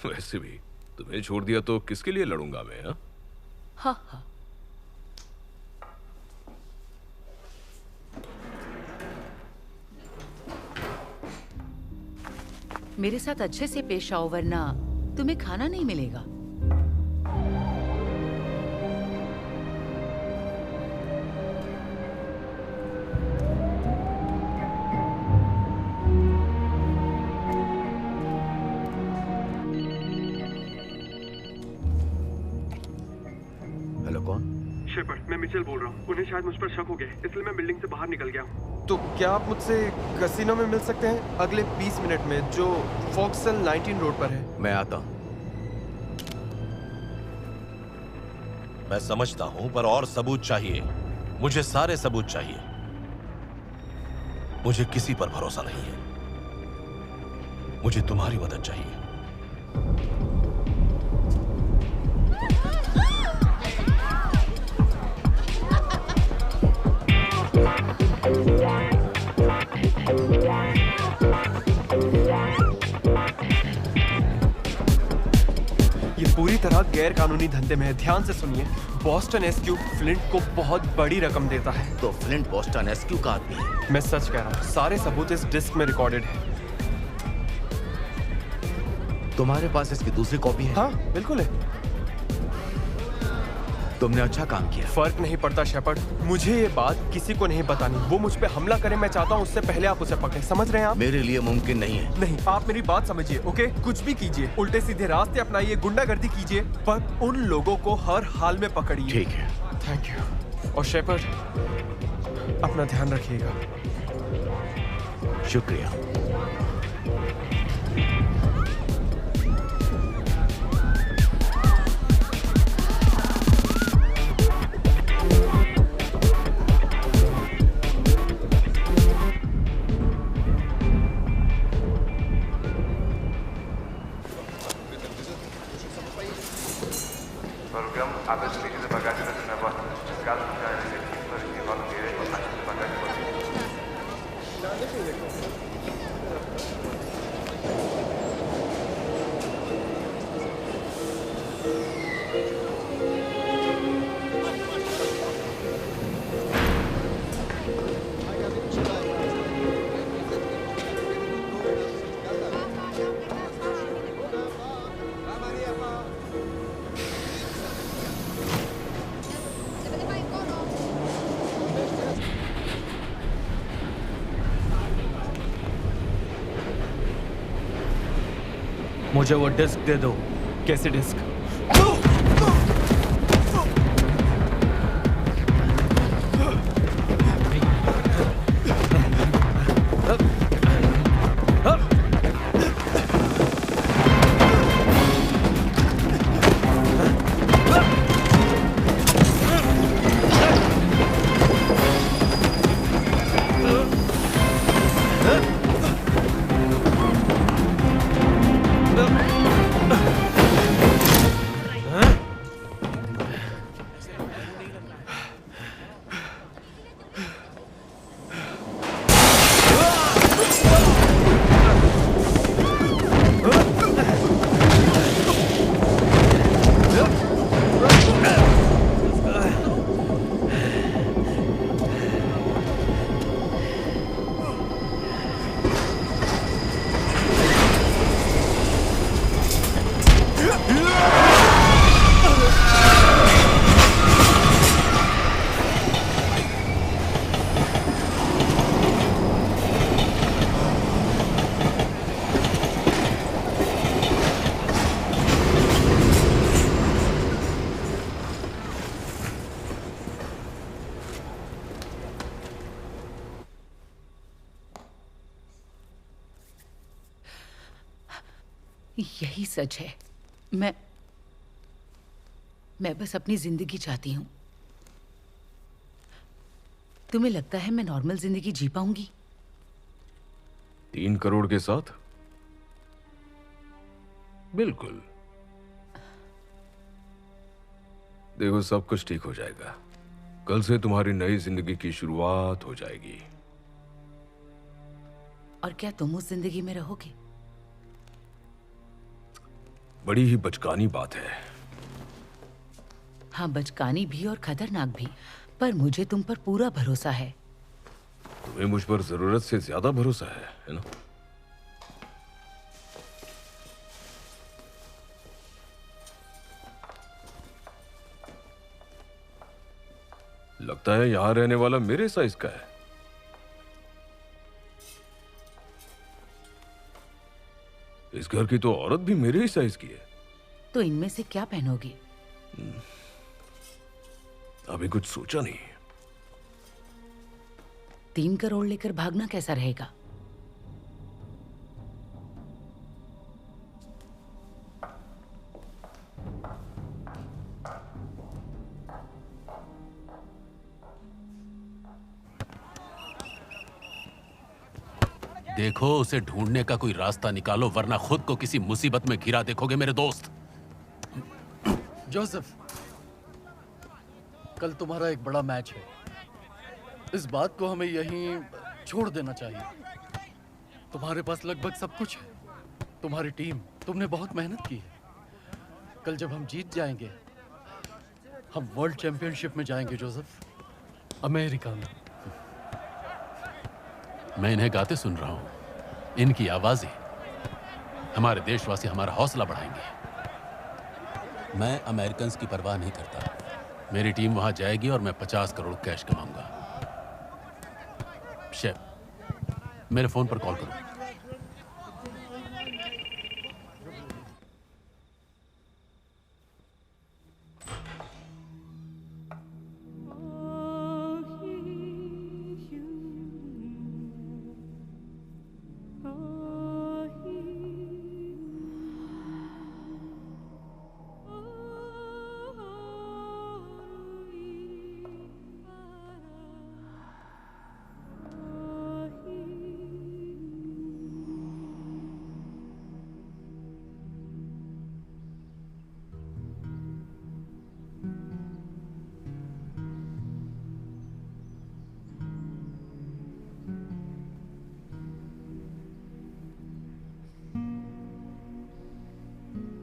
वैसे भी तुम्हें छोड़ दिया तो किसके लिए लड़ूंगा मैं? हाँ हाँ। मेरे साथ अच्छे से पेश आओ, वरना तुम्हें खाना नहीं मिलेगा। हेलो, कौन? शेपर्ड, मैं मिचेल बोल रहा हूँ। उन्हें शायद मुझ पर शक हो गया, इसलिए मैं बिल्डिंग से बाहर निकल गया हूँ। तो क्या आप मुझसे कैसीनो में मिल सकते हैं अगले 20 मिनट में, जो फोक्सल 19 रोड पर है? मैं आता हूँ। मैं समझता हूं, पर और सबूत चाहिए। मुझे सारे सबूत चाहिए। मुझे किसी पर भरोसा नहीं है। मुझे तुम्हारी मदद चाहिए। ये पूरी तरह गैर कानूनी धंधे में है। ध्यान से सुनिए। बॉस्टन एसक्यू फ्लिंट को बहुत बड़ी रकम देता है। तो फ्लिंट बॉस्टन एसक्यू का आदमी है? मैं सच कह रहा हूँ, सारे सबूत इस डिस्क में रिकॉर्डेड है। तुम्हारे पास इसकी दूसरी कॉपी है? हाँ, बिल्कुल है। तुमने अच्छा काम किया। फर्क नहीं पड़ता शेपर्ड, मुझे ये बात किसी को नहीं बतानी। वो मुझ पे हमला करे, मैं चाहता हूँ उससे पहले आप उसे पकड़े। समझ रहे हैं आप? मेरे लिए मुमकिन नहीं है। नहीं, आप मेरी बात समझिए, ओके? कुछ भी कीजिए, उल्टे सीधे रास्ते अपनाइए, गुंडागर्दी कीजिए, पर उन लोगों को हर हाल में पकड़िए। ठीक है। Thank you. और शेपर्ड, अपना ध्यान रखिएगा। शुक्रिया। मुझे वो डिस्क दे दो। कैसे डिस्क? यही सच है। मैं बस अपनी जिंदगी चाहती हूँ। तुम्हें लगता है मैं नॉर्मल जिंदगी जी पाऊंगी? 3 करोड़ के साथ? बिल्कुल। देखो, सब कुछ ठीक हो जाएगा। कल से तुम्हारी नई जिंदगी की शुरुआत हो जाएगी। और क्या तुम उस जिंदगी में रहोगे? बड़ी ही बचकानी बात है। हाँ, बचकानी भी और खतरनाक भी, पर मुझे तुम पर पूरा भरोसा है। तुम्हें मुझ पर जरूरत से ज्यादा भरोसा है ना? लगता है यहां रहने वाला मेरे साइज का है। इस घर की तो औरत भी मेरे ही साइज की है। तो इनमें से क्या पहनोगी? अभी कुछ सोचा नहीं। 3 करोड़ लेकर भागना कैसा रहेगा? देखो, उसे ढूंढने का कोई रास्ता निकालो, वरना खुद को किसी मुसीबत में घिरा देखोगे मेरे दोस्त। जोसेफ, कल तुम्हारा एक बड़ा मैच है। इस बात को हमें यहीं छोड़ देना चाहिए। तुम्हारे पास लगभग सब कुछ है। तुम्हारी टीम, तुमने बहुत मेहनत की है। कल जब हम जीत जाएंगे, हम वर्ल्ड चैंपियनशिप में जाएंगे जोसेफ, अमेरिका में। मैं इन्हें गाते सुन रहा हूं। इनकी आवाजें हमारे देशवासी हमारा हौसला बढ़ाएंगे। मैं अमेरिकन्स की परवाह नहीं करता। मेरी टीम वहां जाएगी और मैं 50 करोड़ कैश कमाऊंगा। शेफ, मेरे फोन पर कॉल करो।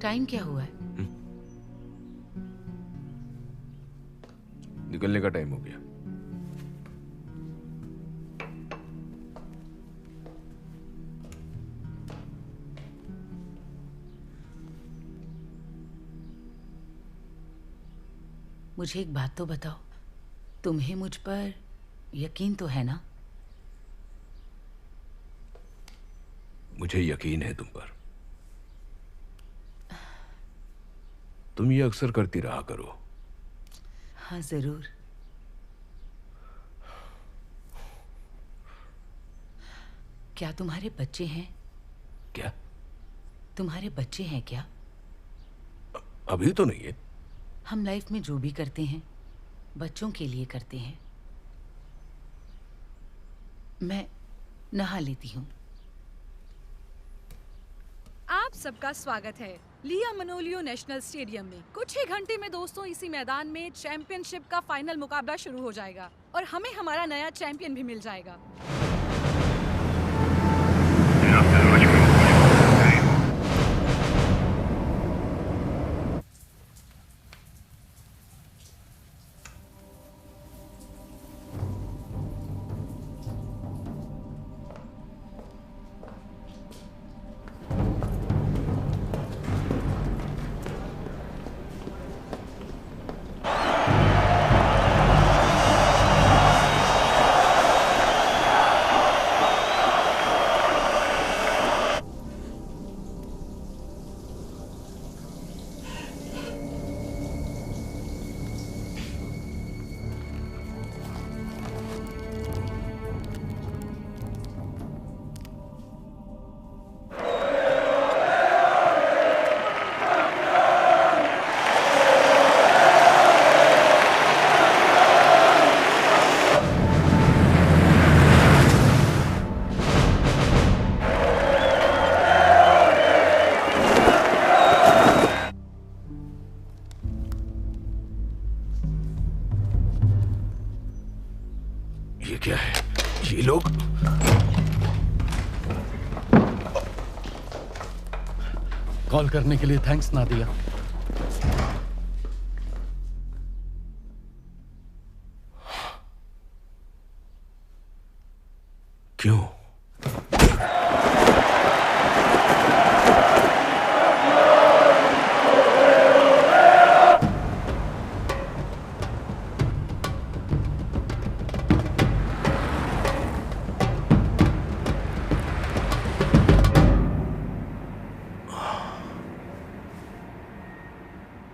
टाइम क्या हुआ है? निकलने का टाइम हो गया। मुझे एक बात तो बताओ, तुम्हें मुझ पर यकीन तो है ना? मुझे यकीन है तुम पर। तुम ये अक्सर करती रहा करो। हाँ, जरूर। क्या तुम्हारे बच्चे हैं? क्या? तुम्हारे बच्चे हैं क्या? अभी तो नहीं है। हम लाइफ में जो भी करते हैं, बच्चों के लिए करते हैं। मैं नहा लेती हूँ। आप सबका स्वागत है लिया मनोलियो नेशनल स्टेडियम में। कुछ ही घंटे में दोस्तों इसी मैदान में चैंपियनशिप का फाइनल मुकाबला शुरू हो जाएगा और हमें हमारा नया चैंपियन भी मिल जाएगा। लोग? कॉल करने के लिए थैंक्स नादिया। क्यों?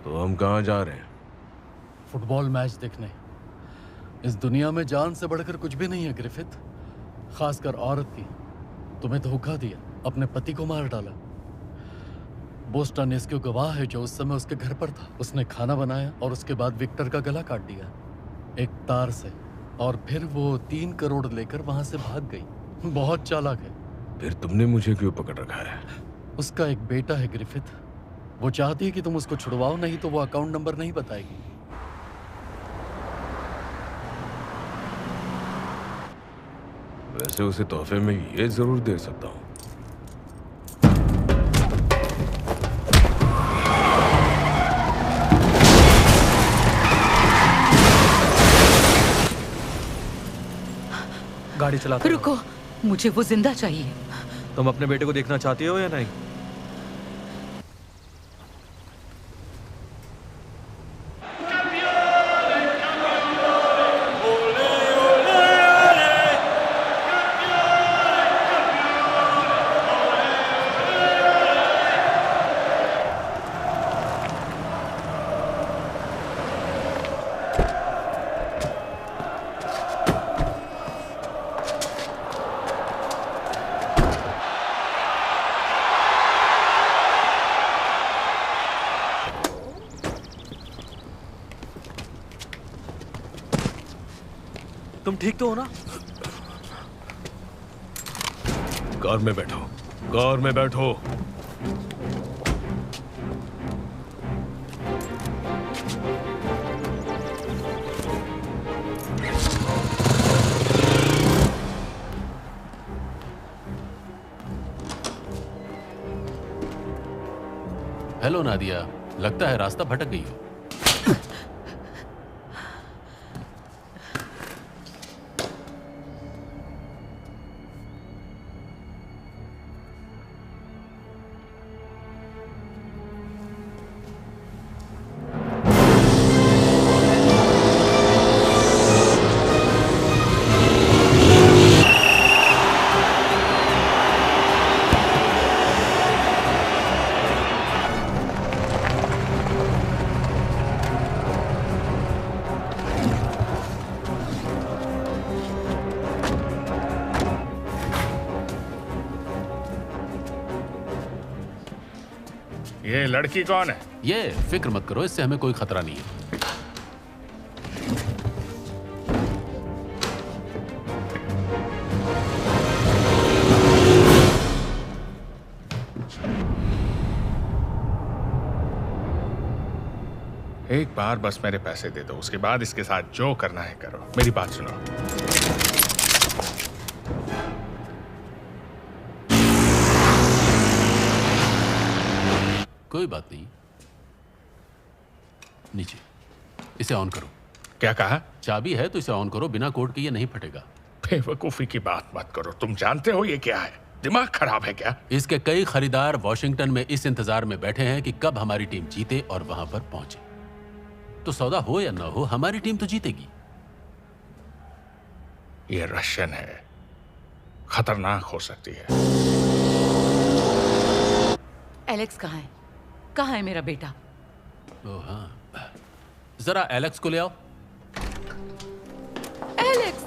तो हम कहाँ जा रहे हैं? फुटबॉल मैच देखने। इस दुनिया में जान से बढ़कर कुछ भी नहीं है ग्रिफिथ, खासकर औरत की। तुम्हें धोखा दिया, अपने पति को मार डाला। बोस्टन इसके गवाह है जो उस समय उसके घर पर था। उसने खाना बनाया और उसके बाद विक्टर का गला काट दिया एक तार से, और फिर वो 3 करोड़ लेकर वहां से भाग गई। बहुत चालाक है। फिर तुमने मुझे क्यों पकड़ रखा है? उसका एक बेटा है ग्रिफिथ, वो चाहती है कि तुम उसको छुड़वाओ, नहीं तो वो अकाउंट नंबर नहीं बताएगी। वैसे उसे तोहफे में ये जरूर दे सकता हूँ। गाड़ी चलाते रुको, मुझे वो जिंदा चाहिए। तुम अपने बेटे को देखना चाहती हो या नहीं? तुम ठीक तो हो ना? कार में बैठो, कार में बैठो। हेलो नादिया, लगता है रास्ता भटक गई हो। ये लड़की कौन है? ये फिक्र मत करो, इससे हमें कोई खतरा नहीं है। एक बार बस मेरे पैसे दे दो, उसके बाद इसके साथ जो करना है करो। मेरी बात सुनो। कोई बात नहीं, नीचे इसे ऑन करो। क्या कहा? चाबी है तो इसे ऑन करो, बिना कोड के ये नहीं फटेगा। बेवकूफी की बात मत करो, तुम जानते हो ये क्या है? दिमाग खराब है क्या? इसके कई खरीदार वॉशिंगटन में इस इंतजार में बैठे हैं कि कब हमारी टीम जीते और वहां पर पहुंचे। तो सौदा हो या ना हो, हमारी टीम तो जीतेगी। ये रशियन है, खतरनाक हो सकती है। एलेक्स कहाँ है? कहाँ है मेरा बेटा? ओ हाँ, जरा एलेक्स को ले आओ। Alex!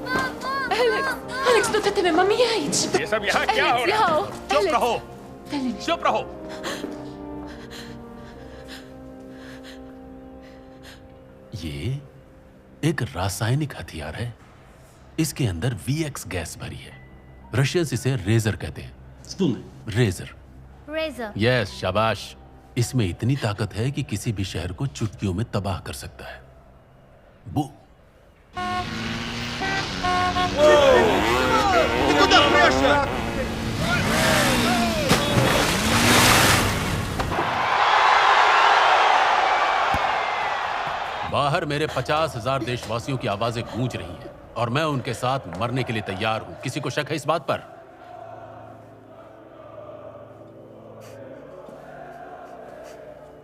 Alex! Alex, do te teme, mami, aici! ये सब यहाँ क्या हो रहा है? चुप रहो, चुप रहो। ये एक रासायनिक हथियार है, इसके अंदर VX गैस भरी है। रशियंस इसे रेजर कहते हैं। रेजर। रेजर। यस, शाबाश। इसमें इतनी ताकत है कि किसी भी शहर को चुटकियों में तबाह कर सकता है। बू। बाहर मेरे 50,000 देशवासियों की आवाजें गूंज रही हैं और मैं उनके साथ मरने के लिए तैयार हूं। किसी को शक है इस बात पर?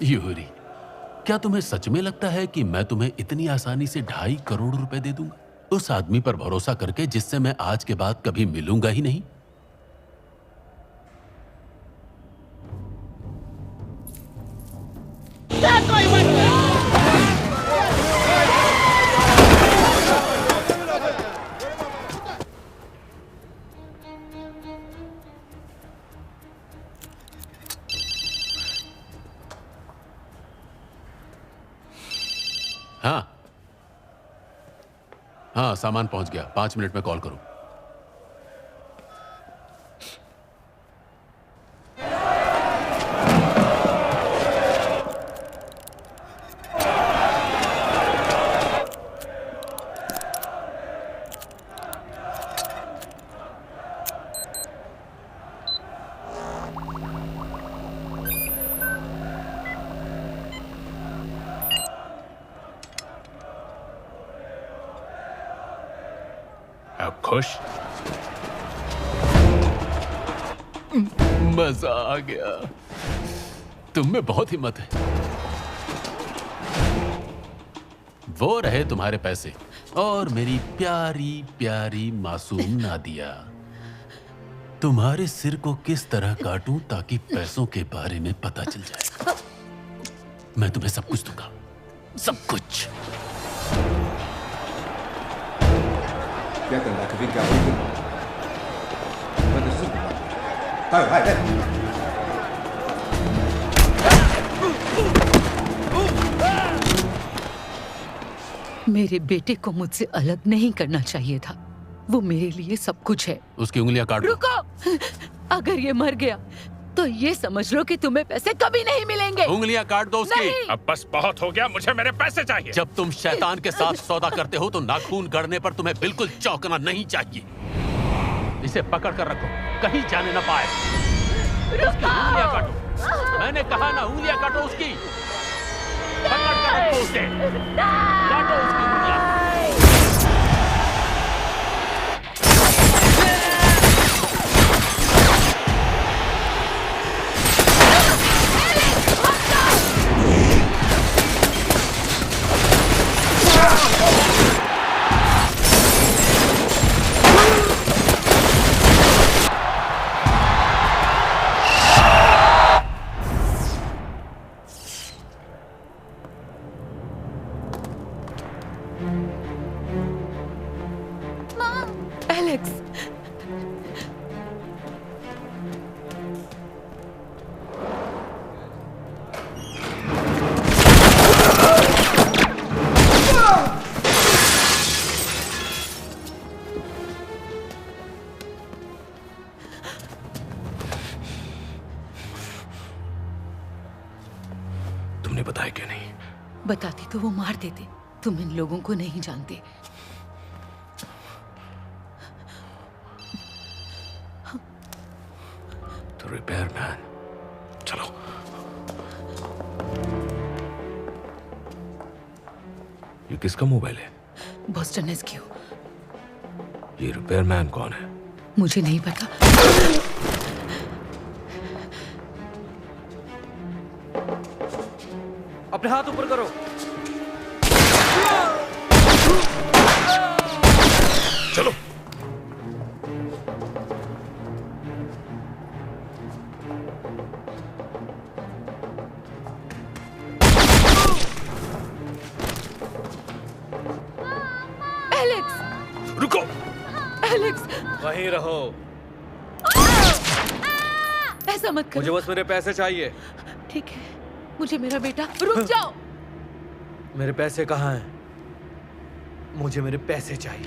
यूरी, क्या तुम्हें सच में लगता है कि मैं तुम्हें इतनी आसानी से 2.5 करोड़ रुपए दे दूंगा? उस आदमी पर भरोसा करके जिससे मैं आज के बाद कभी मिलूंगा ही नहीं? हाँ, सामान पहुंच गया। 5 मिनट में कॉल करो। अब खुश? मजा आ गया। तुम में बहुत हिम्मत है। वो रहे तुम्हारे पैसे और मेरी प्यारी प्यारी मासूम नादिया। तुम्हारे सिर को किस तरह काटूं ताकि पैसों के बारे में पता चल जाए। मैं तुम्हें सब कुछ दूंगा, सब कुछ। Dia akan nak kebingkang itu. Mana semua? Hai, hai, hai. मेरे बेटे को मुझसे अलग नहीं करना चाहिए था। वो मेरे लिए सब कुछ है। उसकी उंगलियां काट दो। रुको! अगर ये मर गया तो ये समझ लो कि तुम्हें पैसे कभी नहीं मिलेंगे। उंगलियां काट दो उसकी। अब बस बहुत हो गया, मुझे मेरे पैसे चाहिए। जब तुम शैतान के साथ सौदा करते हो तो नाखून गड़ने पर तुम्हें बिल्कुल चौंकना नहीं चाहिए। इसे पकड़ कर रखो, कहीं जाने न पाए। उसकी उंगलियां काटो। मैंने कहा ना, उंगलियां काटो उसकी। पकड़ कर रखो उसे। काटो उसकी उंगलियां। एलेक्स, तुमने बताया क्यों नहीं? बताती तो वो मार देते। तुम इन लोगों को नहीं जानते। तो रिपेयरमैन, चलो। ये किसका मोबाइल है? Boston SQ. ये रिपेयरमैन कौन है? मुझे नहीं पता। अपने हाथ ऊपर करो। चलो। एलेक्स! रुको। एलेक्स! वहीं रहो। ऐसा मत करो। मुझे बस मेरे पैसे चाहिए। ठीक है, मुझे मेरा बेटा। रुक जाओ। मेरे पैसे कहाँ हैं? मुझे मेरे पैसे चाहिए।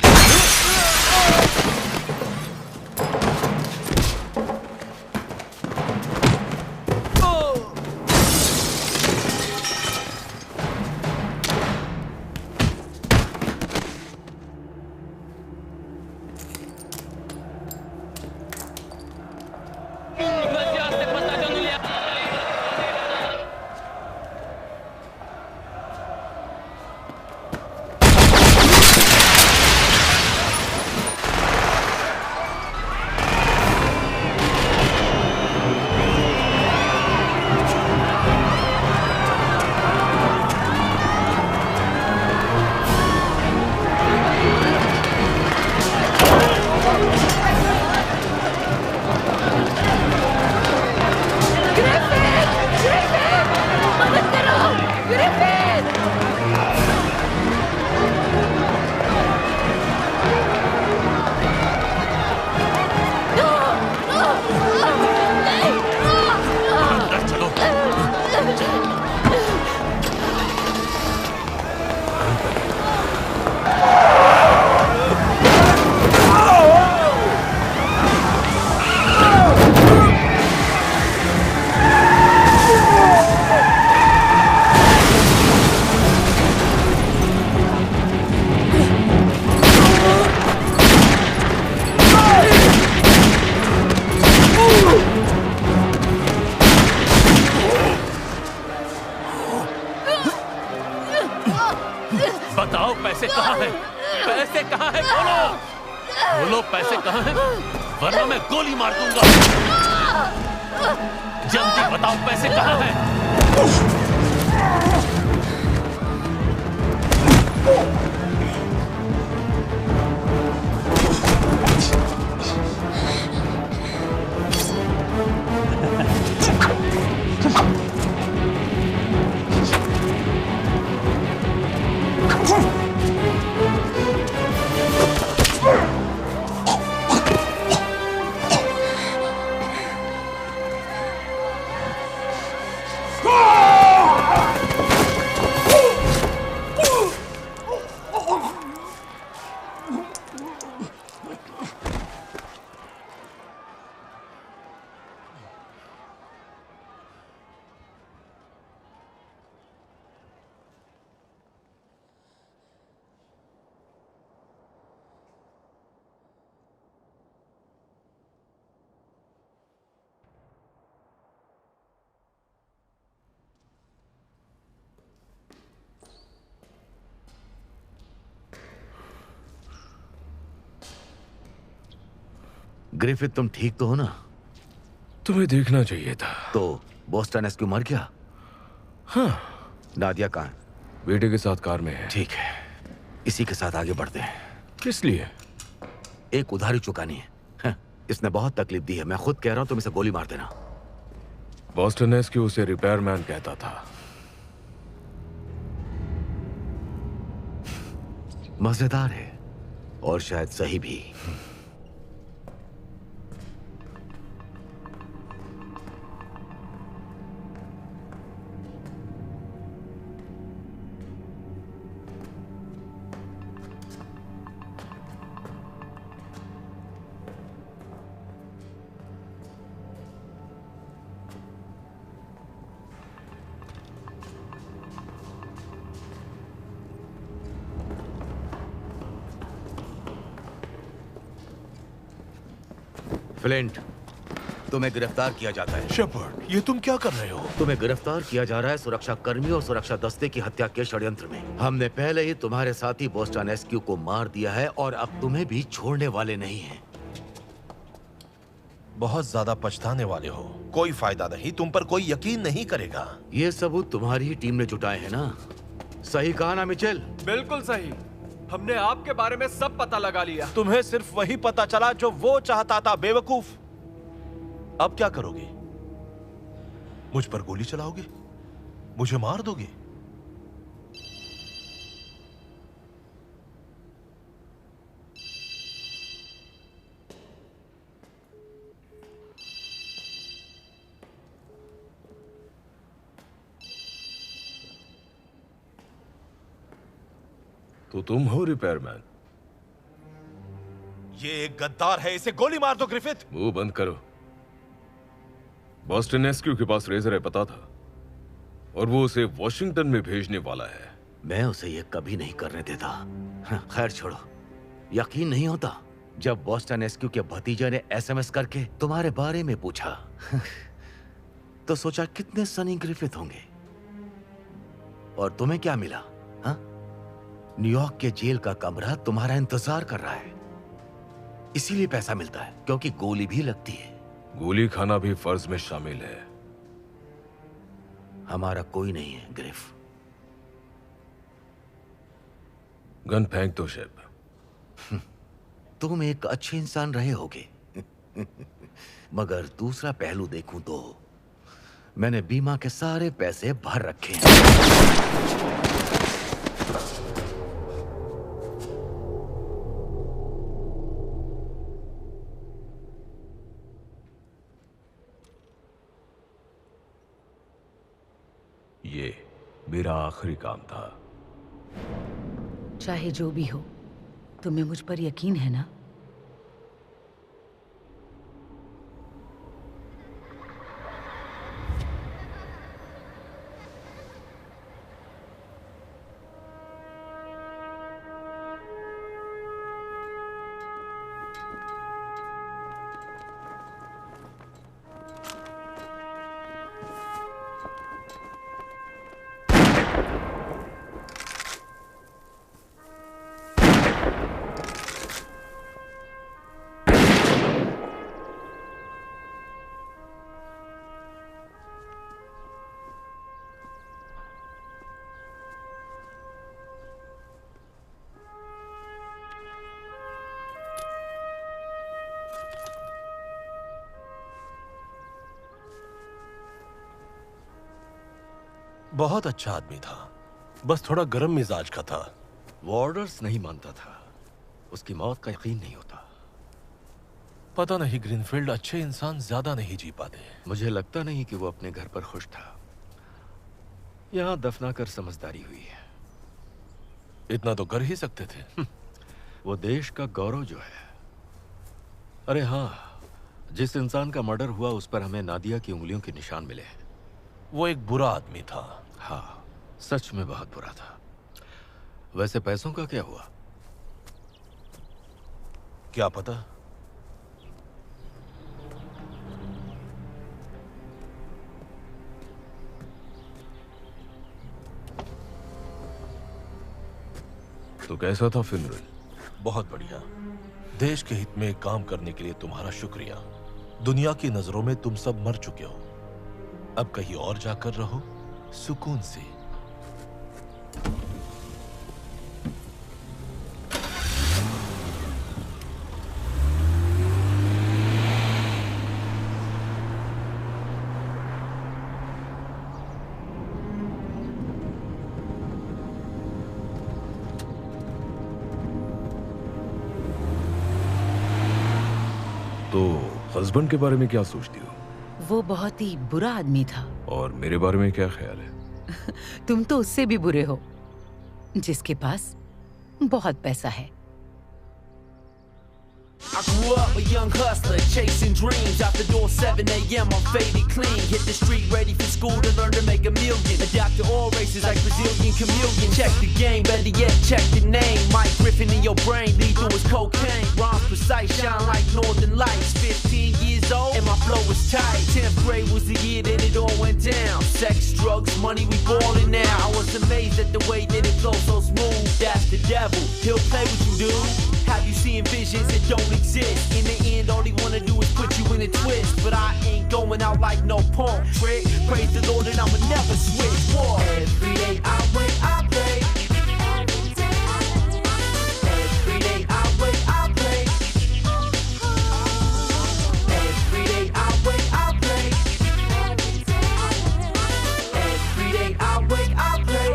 पैसे कहाँ हैं? वरना मैं गोली मार दूंगा। जल्दी बताओ पैसे कहाँ हैं? ग्रिफिथ, तुम ठीक तो हो ना? तुम्हें देखना चाहिए था। तो बोस्टन एसक्यू मर गया? हाँ। नादिया कहाँ है? बेटे के साथ कार में है। ठीक है, इसी के साथ आगे बढ़ते हैं। किस लिए? एक उधारी चुकानी है। हाँ, इसने बहुत तकलीफ दी है। मैं खुद कह रहा हूँ तुम इसे गोली मार देना। बॉस्टन एसक्यू उसे रिपेयरमैन कहता था। मजेदार है और शायद सही भी। फ्लिंट, तुम्हें गिरफ्तार किया जाता है। शेपर्ड, ये तुम क्या कर रहे हो? तुम्हें गिरफ्तार किया जा रहा है सुरक्षा कर्मी और सुरक्षा दस्ते की हत्या के षड्यंत्र में। हमने पहले ही तुम्हारे साथी बोस्टन एसक्यू को मार दिया है और अब तुम्हें भी छोड़ने वाले नहीं हैं। बहुत ज्यादा पछताने वाले हो। कोई फायदा नहीं, तुम पर कोई यकीन नहीं करेगा। ये सबूत तुम्हारी ही टीम ने जुटाए हैं ना? सही कहा ना मिचेल? बिल्कुल सही। हमने आपके बारे में सब पता लगा लिया। तुम्हें सिर्फ वही पता चला जो वो चाहता था, बेवकूफ। अब क्या करोगे? मुझ पर गोली चलाओगे? मुझे मार दोगे? तो तुम हो रिपेयरमैन? ये एक गद्दार है, इसे गोली मार दो ग्रिफिथ। मुंह बंद करो। बॉस्टन एसक्यू के पास रेजर है, पता था, और वो उसे वॉशिंगटन में भेजने वाला है। मैं उसे ये कभी नहीं करने देता। खैर छोड़ो, यकीन नहीं होता जब बॉस्टन एसक्यू के भतीजे ने एसएमएस करके तुम्हारे बारे में पूछा तो सोचा कितने सनी ग्रिफिथ होंगे। और तुम्हें क्या मिला? हाँ, न्यूयॉर्क के जेल का कमरा तुम्हारा इंतजार कर रहा है। इसीलिए पैसा मिलता है, क्योंकि गोली भी लगती है। गोली खाना भी फर्ज में शामिल है। हमारा कोई नहीं है ग्रिफ। गन फेंक दो शेप। तुम एक अच्छे इंसान रहे होगे मगर दूसरा पहलू देखूं तो मैंने बीमा के सारे पैसे भर रखे हैं। ये मेरा आखिरी काम था। चाहे जो भी हो, तुम्हें मुझ पर यकीन है ना? बहुत अच्छा आदमी था, बस थोड़ा गर्म मिजाज का था। वो ऑर्डर्स नहीं मानता था, उसकी मौत का यकीन नहीं होता। पता नहीं ग्रीनफील्ड अच्छे इंसान ज्यादा नहीं जी पाते। मुझे लगता नहीं कि वो अपने घर पर खुश था। यहाँ दफनाकर समझदारी हुई है। इतना तो कर ही सकते थे। वो देश का गौरव जो है। अरे हाँ, जिस इंसान का मर्डर हुआ उस पर हमें नादिया की उंगलियों के निशान मिले हैं। वो एक बुरा आदमी था। हाँ, सच में बहुत बुरा था। वैसे पैसों का क्या हुआ? क्या पता। तो कैसा था फिनरल? बहुत बढ़िया। देश के हित में काम करने के लिए तुम्हारा शुक्रिया। दुनिया की नजरों में तुम सब मर चुके हो, अब कहीं और जाकर रहो सुकून से। तो हस्बैंड के बारे में क्या सोचती हो? वो बहुत ही बुरा आदमी था। और मेरे बारे में क्या ख्याल है? तुम तो उससे भी बुरे हो, जिसके पास बहुत पैसा है। I grew up a young hustler, chasing dreams. Out the door 7 a.m. I'm faded clean. Hit the street ready for school to learn to make a million. Adapt to all races like Brazilian chameleon. Check the game, better yet check the name. Mike Griffin in your brain, lethal as cocaine. Rhymes precise, shine like northern lights. 15 years old and my flow was tight. 10th grade was the year that it all went down. Sex, drugs, money, we ballin' now. I was amazed at the way that it flows so smooth. That's the devil, he'll play with you, dude. Have you seen visions that don't exist? In the end, all he wanna do is put you in a twist. But I ain't going out like no punk trick. Praise the Lord and I'ma never switch. War. Every day I wait, I pray. Every day I wait, I pray. Every day I wait, I pray. Every day I wait, I pray.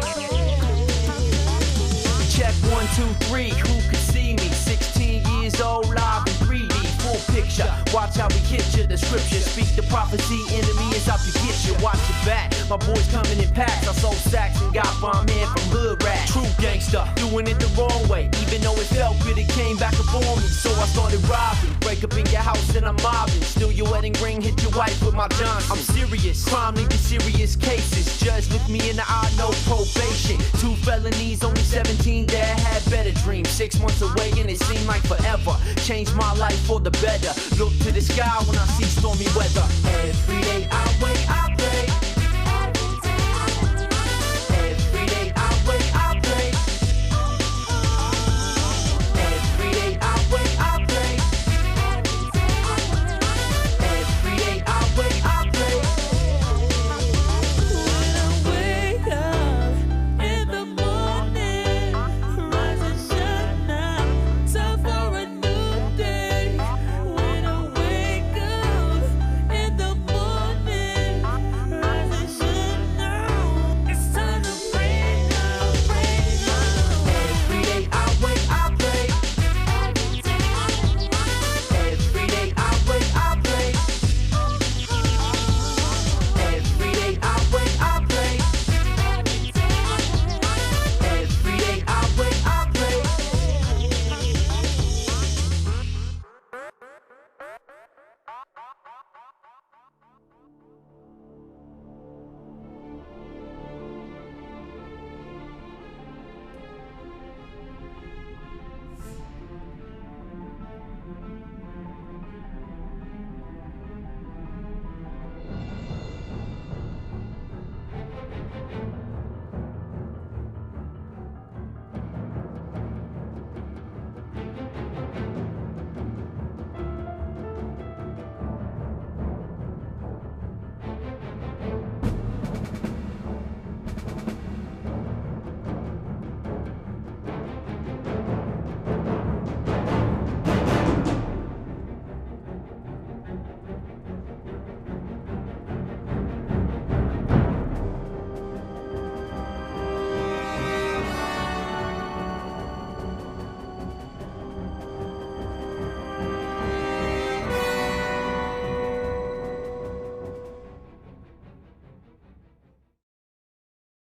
Check 1, 2, 3. Who could see me? 16 years old, live in 3D, full picture. Watch how we hit you. The scripture speak the prophecy. Enemy is out to get you. Watch your back. My boys coming in packs. I sold sacks and got bomb in from hood rat. True gangster, doing it the wrong way. Even though it felt good, it came back up on me. So I started robbing. Break up in your house and I'm mobbing. Steal your wedding ring, hit your wife with my Johnson. I'm serious. Crime leading serious cases. Judge with me in the eye, no probation. 2 felonies, only 17. Dad had better dreams. 6 months away and it seemed like forever. Changed my life for the better. Look to the sky when I see stormy weather.